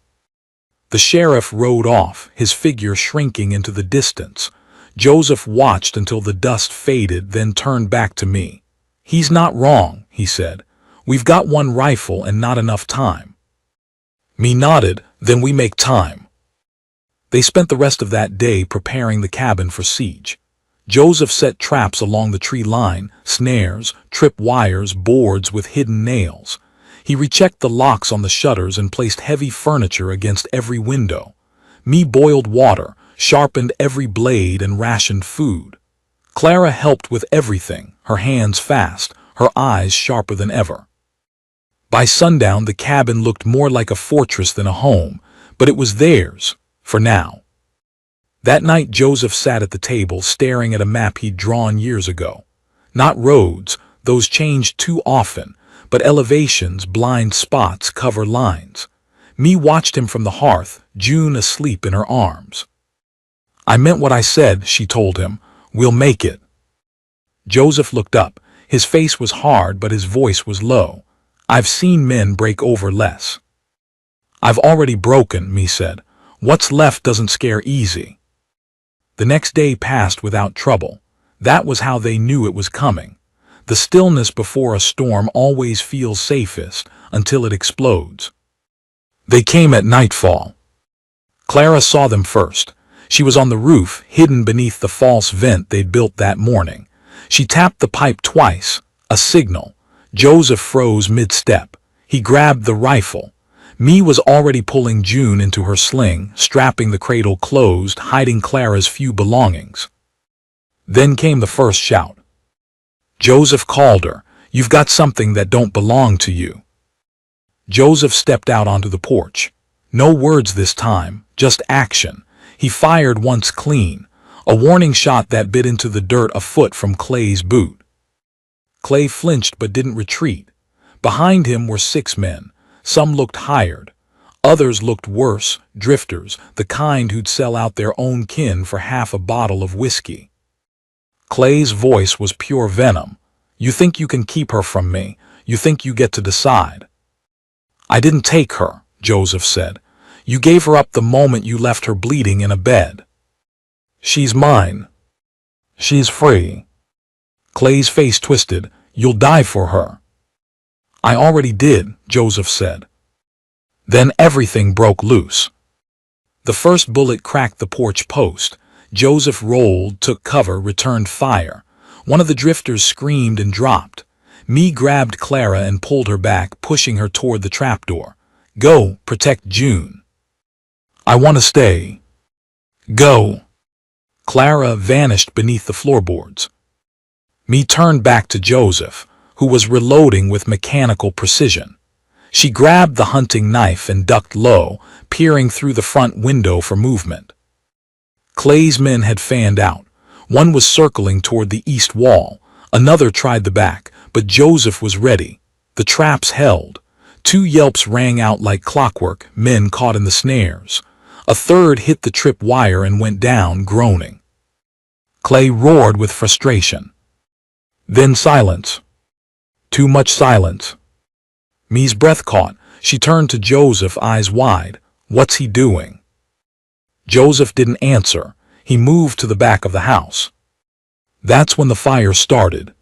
The sheriff rode off, his figure shrinking into the distance. Joseph watched until the dust faded, then turned back to me. He's not wrong, he said. We've got 1 rifle and not enough time. Me nodded. Then we make time. They spent the rest of that day preparing the cabin for siege. Joseph set traps along the tree line, snares, trip wires, boards with hidden nails. He rechecked the locks on the shutters and placed heavy furniture against every window. Me boiled water, sharpened every blade, and rationed food. Clara helped with everything, her hands fast, her eyes sharper than ever. By sundown, the cabin looked more like a fortress than a home, but it was theirs, for now. That night, Joseph sat at the table staring at a map he'd drawn years ago. Not roads, those changed too often, but elevations, blind spots, cover lines. Me watched him from the hearth, June asleep in her arms. I meant what I said, she told him. We'll make it. Joseph looked up. His face was hard, but his voice was low. I've seen men break over less. I've already broken, Me said. What's left doesn't scare easy. The next day passed without trouble. That was how they knew it was coming. The stillness before a storm always feels safest until it explodes. They came at nightfall. Clara saw them first. She was on the roof, hidden beneath the false vent they'd built that morning. She tapped the pipe twice, a signal. Joseph froze mid-step. He grabbed the rifle. Me was already pulling June into her sling, strapping the cradle closed, hiding Clara's few belongings. Then came the first shout. Joseph called her. You've got something that don't belong to you. Joseph stepped out onto the porch. No words this time, just action. He fired once clean, a warning shot that bit into the dirt a foot from Clay's boot. Clay flinched but didn't retreat. Behind him were 6 men. Some looked hired. Others looked worse, drifters, the kind who'd sell out their own kin for half a bottle of whiskey. Clay's voice was pure venom. You think you can keep her from me? You think you get to decide? I didn't take her, Joseph said. You gave her up the moment you left her bleeding in a bed. She's mine. She's free. Clay's face twisted. You'll die for her. I already did, Joseph said. Then everything broke loose. The first bullet cracked the porch post. Joseph rolled, took cover, returned fire. One of the drifters screamed and dropped. Me grabbed Clara and pulled her back, pushing her toward the trapdoor. Go, protect June. I want to stay. Go. Clara vanished beneath the floorboards. Me turned back to Joseph, who was reloading with mechanical precision. She grabbed the hunting knife and ducked low, peering through the front window for movement. Clay's men had fanned out. One was circling toward the east wall. Another tried the back, but Joseph was ready. The traps held. 2 yelps rang out like clockwork, men caught in the snares. A third hit the trip wire and went down, groaning. Clay roared with frustration. Then silence. Too much silence. Me's breath caught. She turned to Joseph, eyes wide. What's he doing? Joseph didn't answer. He moved to the back of the house. That's when the fire started.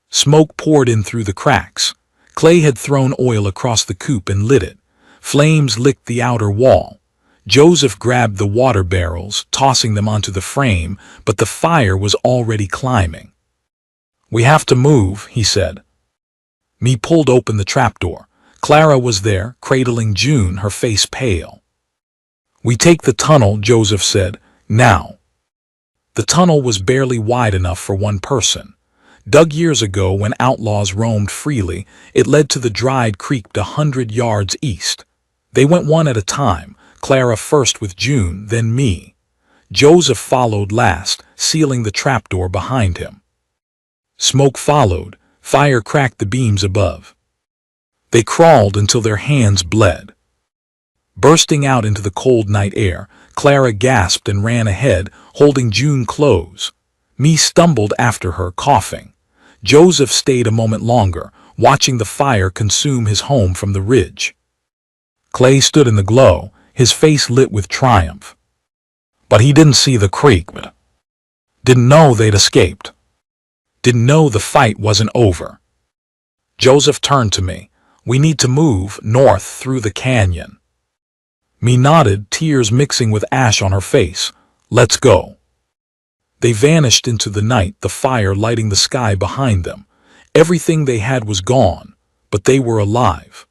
Smoke poured in through the cracks. Clay had thrown oil across the coop and lit it. Flames licked the outer wall. Joseph grabbed the water barrels, tossing them onto the frame, but the fire was already climbing. We have to move, he said. Me pulled open the trapdoor. Clara was there, cradling June, her face pale. We take the tunnel, Joseph said. Now. The tunnel was barely wide enough for one person. Dug years ago when outlaws roamed freely, it led to the dried creek 100 yards east. They went one at a time, Clara first with June, then me. Joseph followed last, sealing the trapdoor behind him. Smoke followed. Fire cracked the beams above. They crawled until their hands bled. Bursting out into the cold night air, Clara gasped and ran ahead, holding June close. Me stumbled after her, coughing. Joseph stayed a moment longer, watching the fire consume his home from the ridge. Clay stood in the glow, his face lit with triumph. But he didn't see the creek. Didn't know they'd escaped. Didn't know the fight wasn't over. Joseph turned to me. We need to move north through the canyon. Me nodded, tears mixing with ash on her face. Let's go. They vanished into the night, the fire lighting the sky behind them. Everything they had was gone, but they were alive.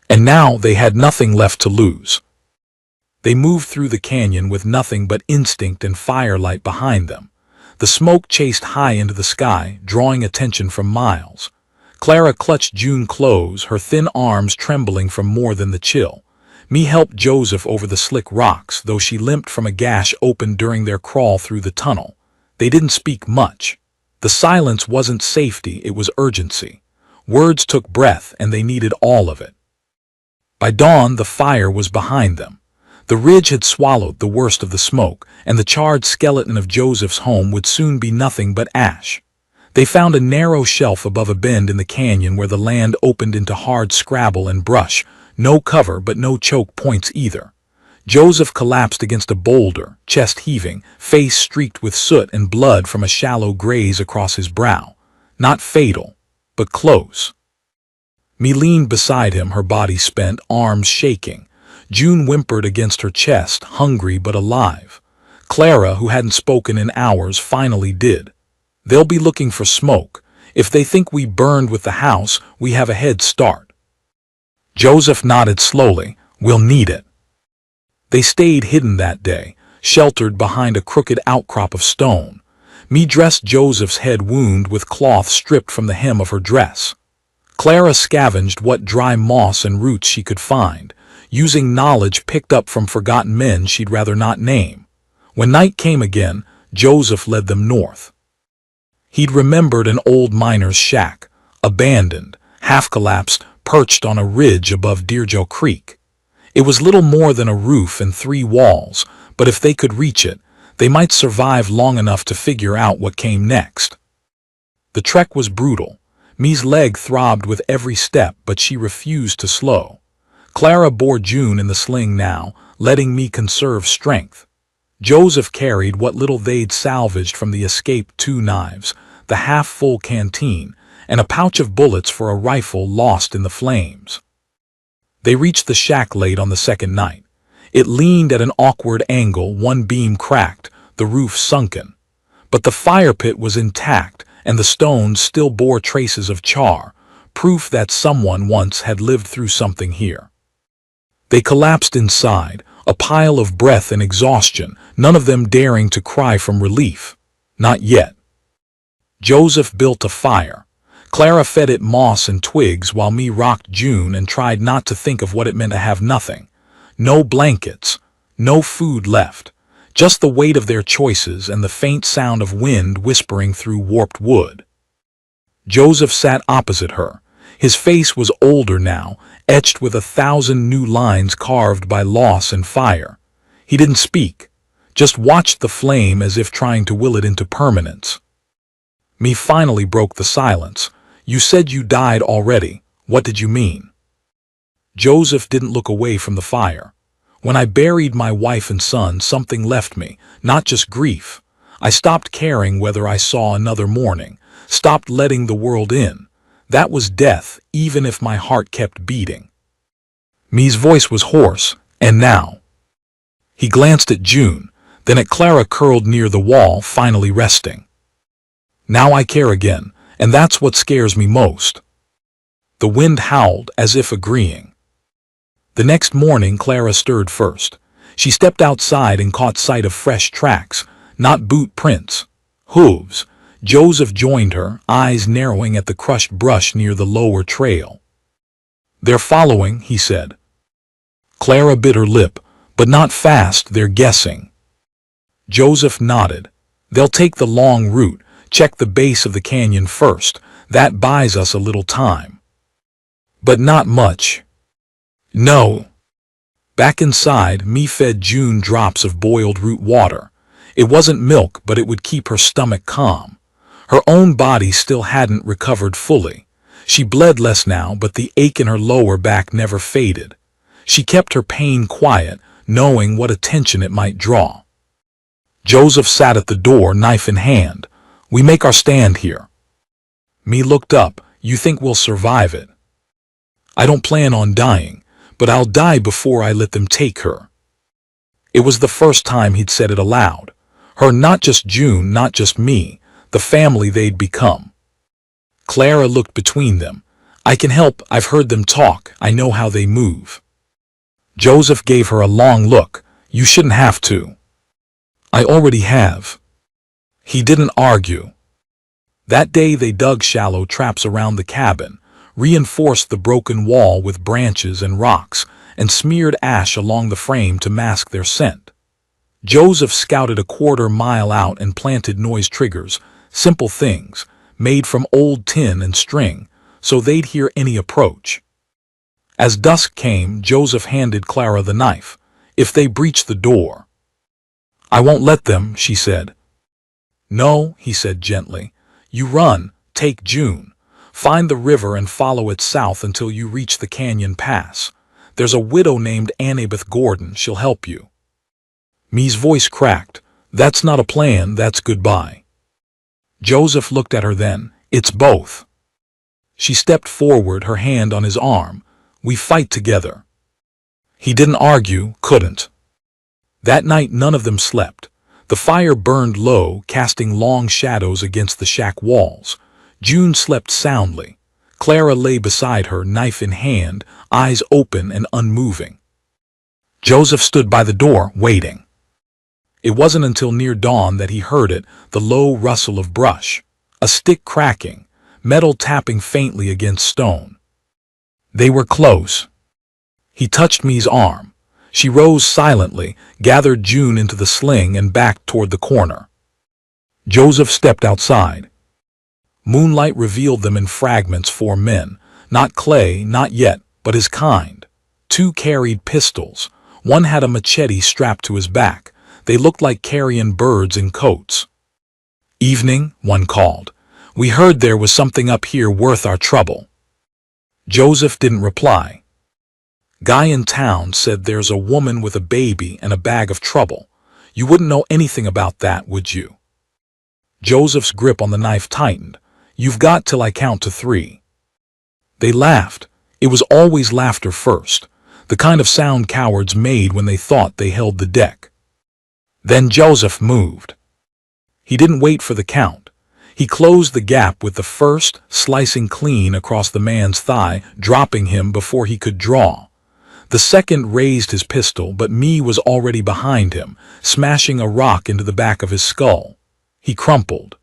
And now they had nothing left to lose. They moved through the canyon with nothing but instinct and firelight behind them. The smoke chased high into the sky, drawing attention from miles. Clara clutched June close, her thin arms trembling from more than the chill. Me helped Joseph over the slick rocks, though she limped from a gash opened during their crawl through the tunnel. They didn't speak much. The silence wasn't safety, it was urgency. Words took breath, and they needed all of it. By dawn, the fire was behind them. The ridge had swallowed the worst of the smoke, and the charred skeleton of Joseph's home would soon be nothing but ash. They found a narrow shelf above a bend in the canyon where the land opened into hard scrabble and brush, no cover but no choke points either. Joseph collapsed against a boulder, chest heaving, face streaked with soot and blood from a shallow graze across his brow. Not fatal, but close. Me leaned beside him, her body spent, arms shaking. June whimpered against her chest, hungry but alive. Clara, who hadn't spoken in hours, finally did. They'll be looking for smoke. If they think we burned with the house, we have a head start. Joseph nodded slowly. We'll need it. They stayed hidden that day, sheltered behind a crooked outcrop of stone. Me dressed Joseph's head wound with cloth stripped from the hem of her dress. Clara scavenged what dry moss and roots she could find, using knowledge picked up from forgotten men she'd rather not name. When night came again, Joseph led them north. He'd remembered an old miner's shack, abandoned, half-collapsed, perched on a ridge above Deerjo Creek. It was little more than a roof and 3 walls, but if they could reach it, they might survive long enough to figure out what came next. The trek was brutal. Me's leg throbbed with every step, but she refused to slow. Clara bore June in the sling now, letting me conserve strength. Joseph carried what little they'd salvaged from the escape: 2 knives, the half-full canteen, and a pouch of bullets for a rifle lost in the flames. They reached the shack late on the second night. It leaned at an awkward angle, one beam cracked, the roof sunken. But the fire pit was intact, and the stones still bore traces of char, proof that someone once had lived through something here. They collapsed inside, a pile of breath and exhaustion, none of them daring to cry from relief. Not yet. Joseph built a fire. Clara fed it moss and twigs while me rocked June and tried not to think of what it meant to have nothing. No blankets, no food left, just the weight of their choices and the faint sound of wind whispering through warped wood. Joseph sat opposite her. His face was older now, etched with 1,000 new lines carved by loss and fire. He didn't speak, just watched the flame as if trying to will it into permanence. Me finally broke the silence. "You said you died already. What did you mean?" Joseph didn't look away from the fire. "When I buried my wife and son, something left me, not just grief. I stopped caring whether I saw another morning, stopped letting the world in. That was death, even if my heart kept beating." Me's voice was hoarse. "And now?" He glanced at June, then at Clara curled near the wall, finally resting. "Now I care again, and that's what scares me most." The wind howled, as if agreeing. The next morning Clara stirred first. She stepped outside and caught sight of fresh tracks, not boot prints, hooves. Joseph joined her, eyes narrowing at the crushed brush near the lower trail. "They're following," he said. Clara bit her lip. "But not fast, they're guessing." Joseph nodded. "They'll take the long route, check the base of the canyon first. That buys us a little time." "But not much." "No." Back inside, me fed June drops of boiled root water. It wasn't milk, but it would keep her stomach calm. Her own body still hadn't recovered fully. She bled less now, but the ache in her lower back never faded. She kept her pain quiet, knowing what attention it might draw. Joseph sat at the door, knife in hand. "We make our stand here." Me looked up. "You think we'll survive it?" "I don't plan on dying, but I'll die before I let them take her." It was the first time he'd said it aloud. Her, not just June, not just me, the family they'd become. Clara looked between them. "I can help. I've heard them talk. I know how they move." Joseph gave her a long look. "You shouldn't have to." "I already have." He didn't argue. That day they dug shallow traps around the cabin, reinforced the broken wall with branches and rocks, and smeared ash along the frame to mask their scent. Joseph scouted a quarter-mile out and planted noise triggers, simple things, made from old tin and string, so they'd hear any approach. As dusk came, Joseph handed Clara the knife. "If they breach the door." "I won't let them," she said. "No," he said gently. "You run, take June. Find the river and follow it south until you reach the canyon pass. There's a widow named Annabeth Gordon. She'll help you." Me's voice cracked. "That's not a plan, that's goodbye." Joseph looked at her then. "It's both." She stepped forward, her hand on his arm. "We fight together." He didn't argue, couldn't. That night none of them slept. The fire burned low, casting long shadows against the shack walls. June slept soundly. Clara lay beside her, knife in hand, eyes open and unmoving. Joseph stood by the door, waiting. It wasn't until near dawn that he heard it, the low rustle of brush, a stick cracking, metal tapping faintly against stone. They were close. He touched Me's arm. She rose silently, gathered June into the sling and backed toward the corner. Joseph stepped outside. Moonlight revealed them in fragments, 4 men, not clay, not yet, but his kind. 2 carried pistols. One had a machete strapped to his back. They looked like carrion birds in coats. "Evening," one called. "We heard there was something up here worth our trouble." Joseph didn't reply. "Guy in town said there's a woman with a baby and a bag of trouble. You wouldn't know anything about that, would you?" Joseph's grip on the knife tightened. "You've got till I count to 3. They laughed. It was always laughter first, the kind of sound cowards made when they thought they held the deck. Then Joseph moved. He didn't wait for the count. He closed the gap with the first, slicing clean across the man's thigh, dropping him before he could draw. The second raised his pistol, but me was already behind him, smashing a rock into the back of his skull. He crumpled.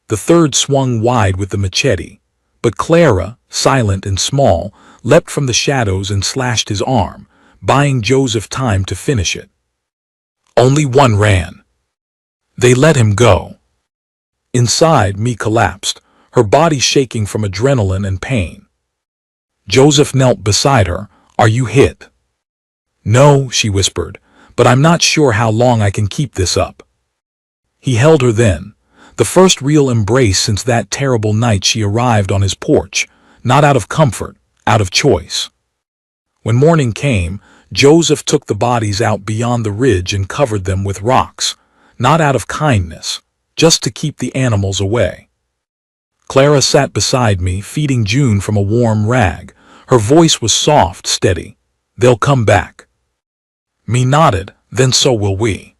The third swung wide with the machete, but Clara, silent and small, leapt from the shadows and slashed his arm, buying Joseph time to finish it. Only one ran. They let him go. Inside, me collapsed, her body shaking from adrenaline and pain. Joseph knelt beside her. "Are you hit?" "No," she whispered, "but I'm not sure how long I can keep this up." He held her then, the first real embrace since that terrible night she arrived on his porch, not out of comfort, out of choice. When morning came, Joseph took the bodies out beyond the ridge and covered them with rocks, not out of kindness, just to keep the animals away. Clara sat beside me, feeding June from a warm rag. Her voice was soft, steady. "They'll come back." Me nodded. "Then so will we."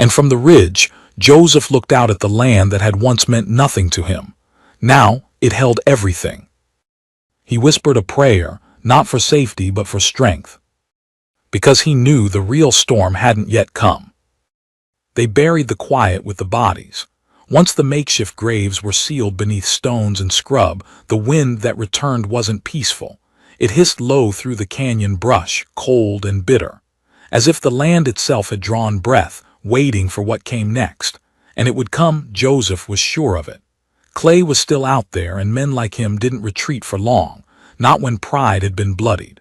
And from the ridge, Joseph looked out at the land that had once meant nothing to him. Now it held everything. He whispered a prayer, not for safety but for strength, because he knew the real storm hadn't yet come. They buried the quiet with the bodies. Once the makeshift graves were sealed beneath stones and scrub, the wind that returned wasn't peaceful. It hissed low through the canyon brush, cold and bitter, as if the land itself had drawn breath, waiting for what came next. And it would come, Joseph was sure of it. Clay was still out there, and men like him didn't retreat for long, not when pride had been bloodied.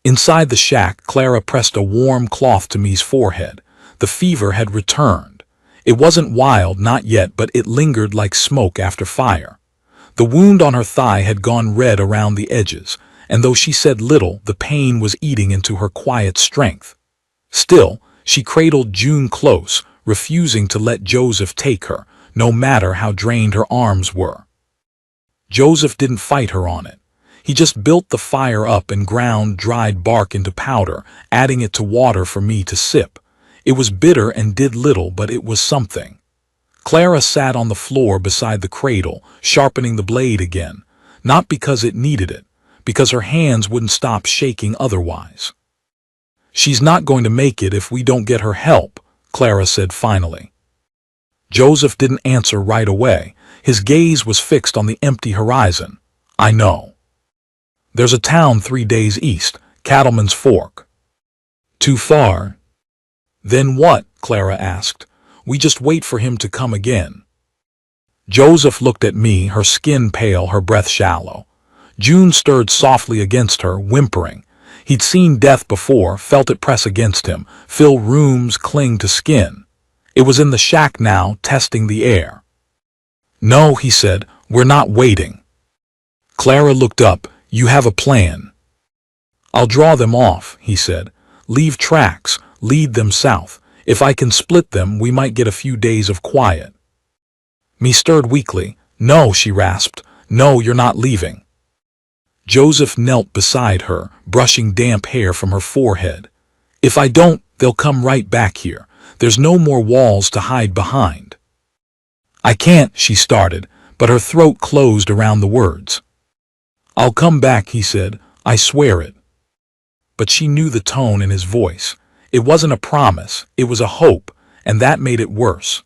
Inside the shack, Clara pressed a warm cloth to me's forehead. The fever had returned. It wasn't wild, not yet, but it lingered like smoke after fire. The wound on her thigh had gone red around the edges, and though she said little, the pain was eating into her quiet strength. Still, she cradled June close, refusing to let Joseph take her, no matter how drained her arms were. Joseph didn't fight her on it. He just built the fire up and ground dried bark into powder, adding it to water for me to sip. It was bitter and did little, but it was something. Clara sat on the floor beside the cradle, sharpening the blade again, not because it needed it, because her hands wouldn't stop shaking otherwise. "She's not going to make it if we don't get her help," Clara said finally. Joseph didn't answer right away. His gaze was fixed on the empty horizon. "I know. There's a town 3 days east, Cattleman's Fork." "Too far?" "Then what?" Clara asked. "We just wait for him to come again." Joseph looked at me, her skin pale, her breath shallow. June stirred softly against her, whimpering. He'd seen death before, felt it press against him, fill rooms, cling to skin. It was in the shack now, testing the air. "No," he said, "we're not waiting." Clara looked up. "You have a plan." "I'll draw them off," he said. "Leave tracks, lead them south. If I can split them, we might get a few days of quiet." Me stirred weakly. "No," she rasped. "No, you're not leaving." Joseph knelt beside her, brushing damp hair from her forehead. "If I don't, they'll come right back here. There's no more walls to hide behind." "I can't," she started, but her throat closed around the words. "I'll come back," he said. "I swear it." But she knew the tone in his voice. It wasn't a promise, it was a hope, and that made it worse.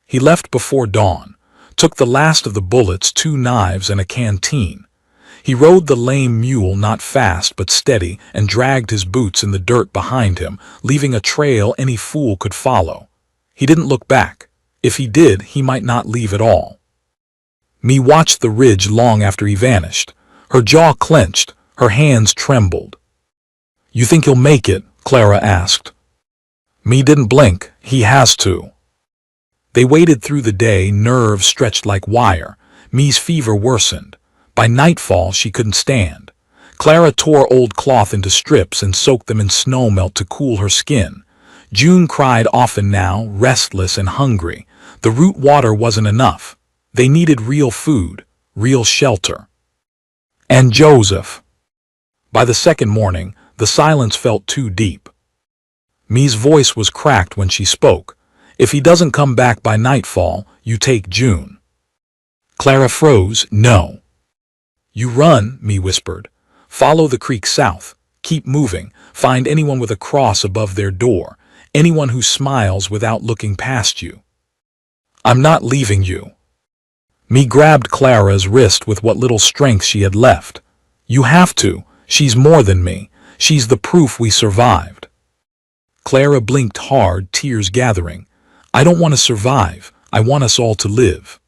He left before dawn, took the last of the bullets, 2 knives, and a canteen. He rode the lame mule, not fast but steady, and dragged his boots in the dirt behind him, leaving a trail any fool could follow. He didn't look back. If he did, he might not leave at all. Me watched the ridge long after he vanished. Her jaw clenched, Her hands trembled. "You think he'll make it?" Clara asked. Me didn't blink. "He has to." They waited through the day, nerves stretched like wire. Me's fever worsened. By nightfall, she couldn't stand. Clara tore old cloth into strips and soaked them in snowmelt to cool her skin. June cried often now, restless and hungry. The root water wasn't enough. They needed real food, real shelter. And Joseph. By the second morning, the silence felt too deep. Me's voice was cracked when she spoke. "If he doesn't come back by nightfall, you take June." Clara froze. "No." "You run," Me whispered. "Follow the creek south. Keep moving. Find anyone with a cross above their door. Anyone who smiles without looking past you." "I'm not leaving you." Me grabbed Clara's wrist with what little strength she had left. "You have to. She's more than me. She's the proof we survived." Clara blinked hard, tears gathering. "I don't want to survive. I want us all to live."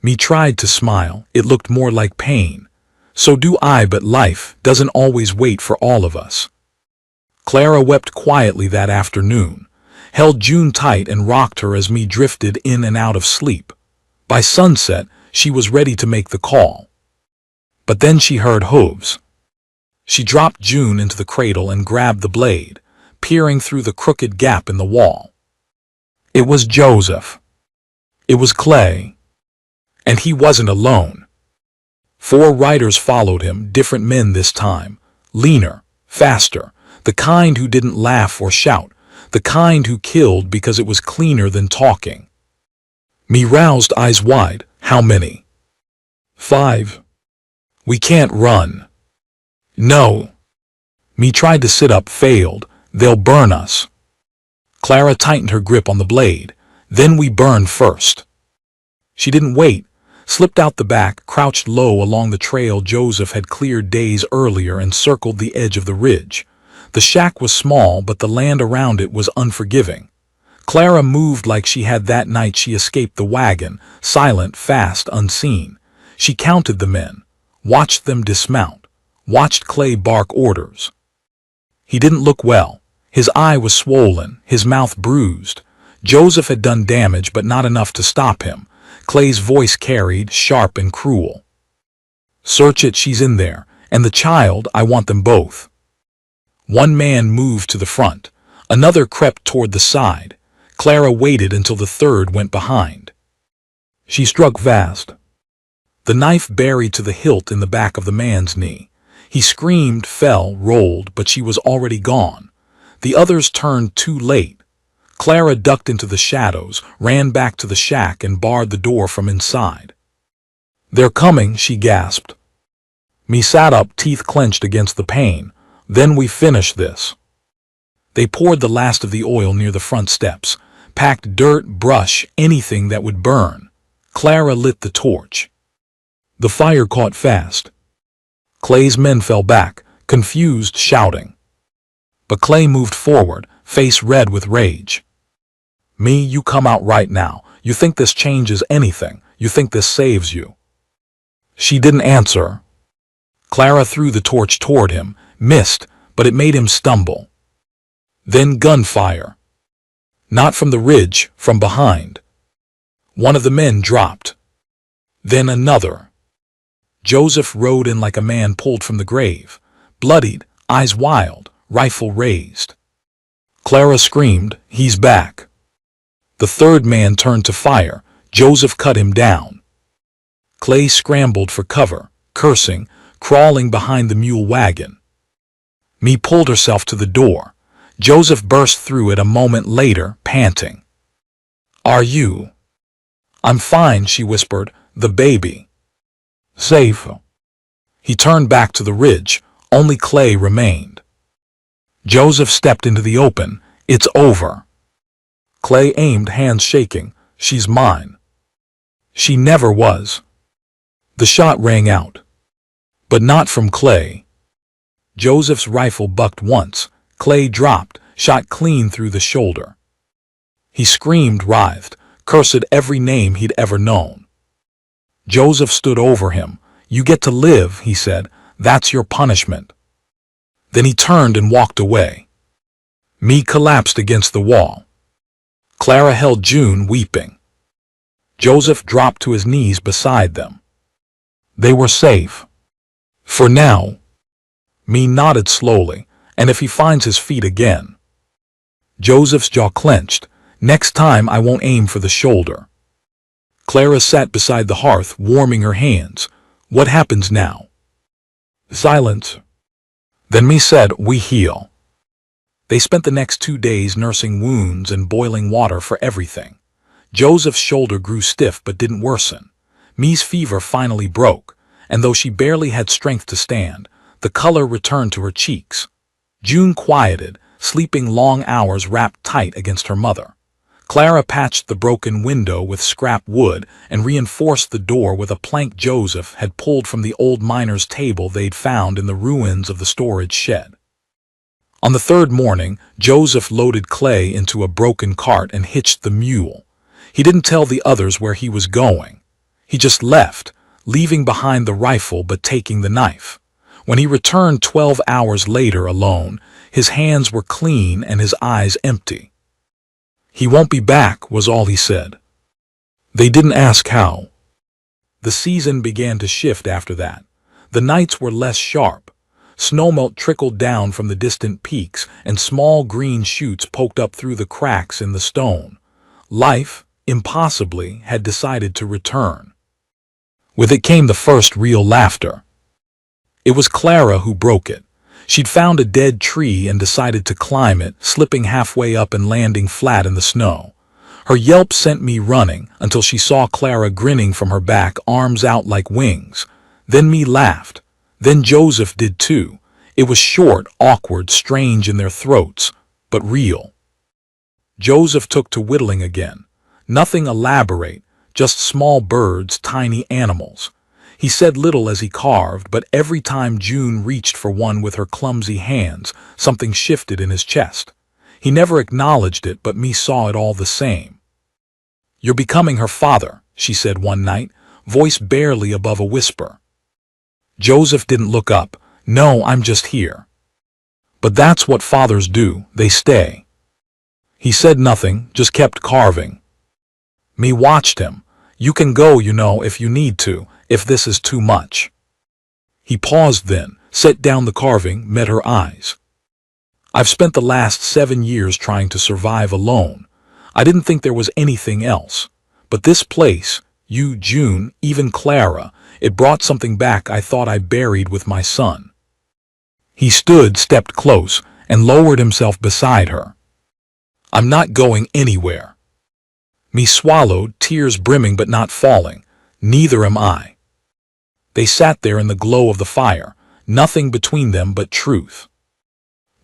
Me tried to smile. It looked more like pain. "So do I, but life doesn't always wait for all of us." Clara wept quietly that afternoon, held June tight and rocked her as Me drifted in and out of sleep. By sunset, she was ready to make the call. But then she heard hooves. She dropped June into the cradle and grabbed the blade, peering through the crooked gap in the wall. It was Joseph. It was Clay. And he wasn't alone. 4 riders followed him, different men this time, leaner, faster, the kind who didn't laugh or shout, the kind who killed because it was cleaner than talking. Me roused, eyes wide. "How many?" "5. We can't run." "No." Me tried to sit up, failed. "They'll burn us." Clara tightened her grip on the blade. "Then we burn first." She didn't wait, slipped out the back, crouched low along the trail Joseph had cleared days earlier and circled the edge of the ridge. The shack was small, but the land around it was unforgiving. Clara moved like she had that night she escaped the wagon, silent, fast, unseen. She counted the men, watched them dismount, watched Clay bark orders. He didn't look well. His eye was swollen, his mouth bruised. Joseph had done damage, but not enough to stop him. Clay's voice carried, sharp and cruel. "Search it, she's in there. And the child, I want them both." One man moved to the front. Another crept toward the side. Clara waited until the third went behind. She struck fast. The knife buried to the hilt in the back of the man's knee. He screamed, fell, rolled, but she was already gone. The others turned too late. Clara ducked into the shadows, ran back to the shack and barred the door from inside. "They're coming," she gasped. Me sat up, teeth clenched against the pain. "Then we finish this." They poured the last of the oil near the front steps, packed dirt, brush, anything that would burn. Clara lit the torch. The fire caught fast. Clay's men fell back, confused, shouting. But Clay moved forward, face red with rage. "Me, you come out right now. You think this changes anything? You think this saves you?" She didn't answer. Clara threw the torch toward him, missed, but it made him stumble. Then gunfire. Not from the ridge, from behind. One of the men dropped. Then another. Joseph rode in like a man pulled from the grave, bloodied, eyes wild, rifle raised. Clara screamed, "He's back." The third man turned to fire. Joseph cut him down. Clay scrambled for cover, cursing, crawling behind the mule wagon. Me pulled herself to the door. Joseph burst through it a moment later, panting. "Are you?" "I'm fine," she whispered. "The baby." "Safe." He turned back to the ridge. Only Clay remained. Joseph stepped into the open. "It's over." Clay aimed, hands shaking. "She's mine." She never was. The shot rang out. But not from Clay. Joseph's rifle bucked once. Clay dropped, shot clean through the shoulder. He screamed, writhed, cursed every name he'd ever known. Joseph stood over him. "You get to live," he said. That's your punishment." Then he turned and walked away. Me collapsed against the wall. Clara held June, weeping. Joseph dropped to his knees beside them. They were safe. For now. Me nodded slowly, and if he finds his feet again. Joseph's jaw clenched. Next time I won't aim for the shoulder. Clara sat beside the hearth, warming her hands. What happens now? Silence. Then me said, we heal. They spent the next 2 days nursing wounds and boiling water for everything. Joseph's shoulder grew stiff but didn't worsen. Me's fever finally broke, and though she barely had strength to stand, the color returned to her cheeks. June quieted, sleeping long hours wrapped tight against her mother. Clara patched the broken window with scrap wood and reinforced the door with a plank Joseph had pulled from the old miner's table they'd found in the ruins of the storage shed. On the third morning, Joseph loaded clay into a broken cart and hitched the mule. He didn't tell the others where he was going. He just left, leaving behind the rifle but taking the knife. When he returned 12 hours later alone, his hands were clean and his eyes empty. "He won't be back," was all he said. They didn't ask how. The season began to shift after that. The nights were less sharp. Snowmelt trickled down from the distant peaks, and small green shoots poked up through the cracks in the stone. Life, impossibly, had decided to return. With it came the first real laughter. It was Clara who broke it. She'd found a dead tree and decided to climb it, slipping halfway up and landing flat in the snow. Her yelp sent me running until she saw Clara grinning from her back, arms out like wings. Then me laughed. Then Joseph did too. It was short, awkward, strange in their throats, but real. Joseph took to whittling again. Nothing elaborate, just small birds, tiny animals. He said little as he carved, but every time June reached for one with her clumsy hands, something shifted in his chest. He never acknowledged it, but me saw it all the same. "You're becoming her father," she said one night, voice barely above a whisper. Joseph didn't look up. "No, I'm just here." "But that's what fathers do, they stay." He said nothing, just kept carving. Me watched him. "You can go, you know, if you need to, if this is too much." He paused then, set down the carving, met her eyes. "I've spent the last 7 years trying to survive alone. I didn't think there was anything else. But this place, you, June, even Clara, it brought something back I thought I buried with my son." He stood, stepped close, and lowered himself beside her. "I'm not going anywhere." Me swallowed, tears brimming but not falling. "Neither am I." They sat there in the glow of the fire, nothing between them but truth.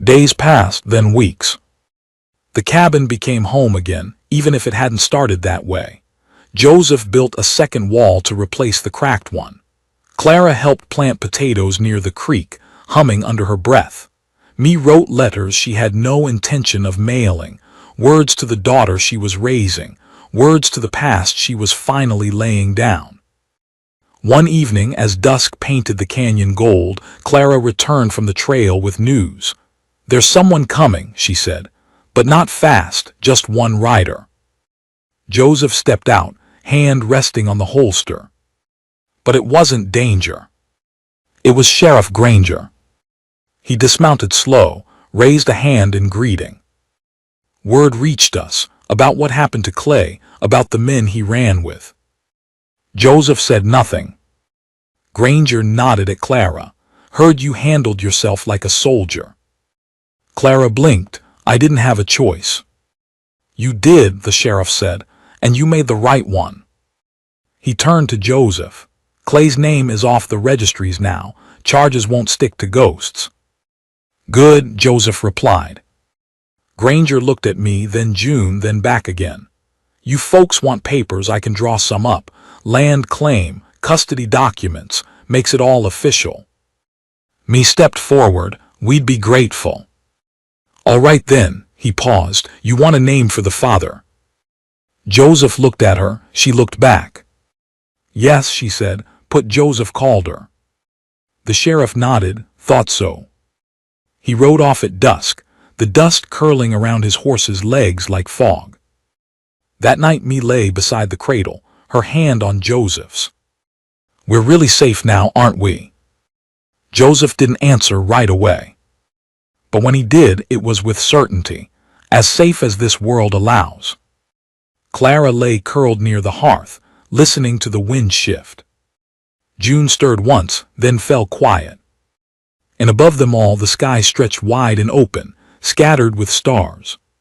Days passed, then weeks. The cabin became home again, even if it hadn't started that way. Joseph built a second wall to replace the cracked one. Clara helped plant potatoes near the creek, humming under her breath. Me wrote letters she had no intention of mailing, words to the daughter she was raising, words to the past she was finally laying down. One evening, as dusk painted the canyon gold, Clara returned from the trail with news. "There's someone coming," she said, "but not fast, just one rider." Joseph stepped out, hand resting on the holster. But it wasn't danger. It was Sheriff Granger. He dismounted slow, raised a hand in greeting. "Word reached us, about what happened to Clay, about the men he ran with." Joseph said nothing. Granger nodded at Clara. "Heard you handled yourself like a soldier." Clara blinked. "I didn't have a choice." "You did," the sheriff said, "and you made the right one." He turned to Joseph. "Clay's name is off the registries now. Charges won't stick to ghosts." "Good," Joseph replied. Granger looked at me, then June, then back again. "You folks want papers, I can draw some up. Land claim, custody documents, makes it all official." Me stepped forward. "We'd be grateful." "All right then," he paused. "You want a name for the father?" Joseph looked at her. She looked back. "Yes," she said. "Put Joseph Calder." The sheriff nodded, thought so. He rode off at dusk, the dust curling around his horse's legs like fog. That night Me lay beside the cradle, her hand on Joseph's. "We're really safe now, aren't we?" Joseph didn't answer right away. But when he did, it was with certainty, as safe as this world allows. Clara lay curled near the hearth, listening to the wind shift. June stirred once, then fell quiet. And above them all the sky stretched wide and open, scattered with stars.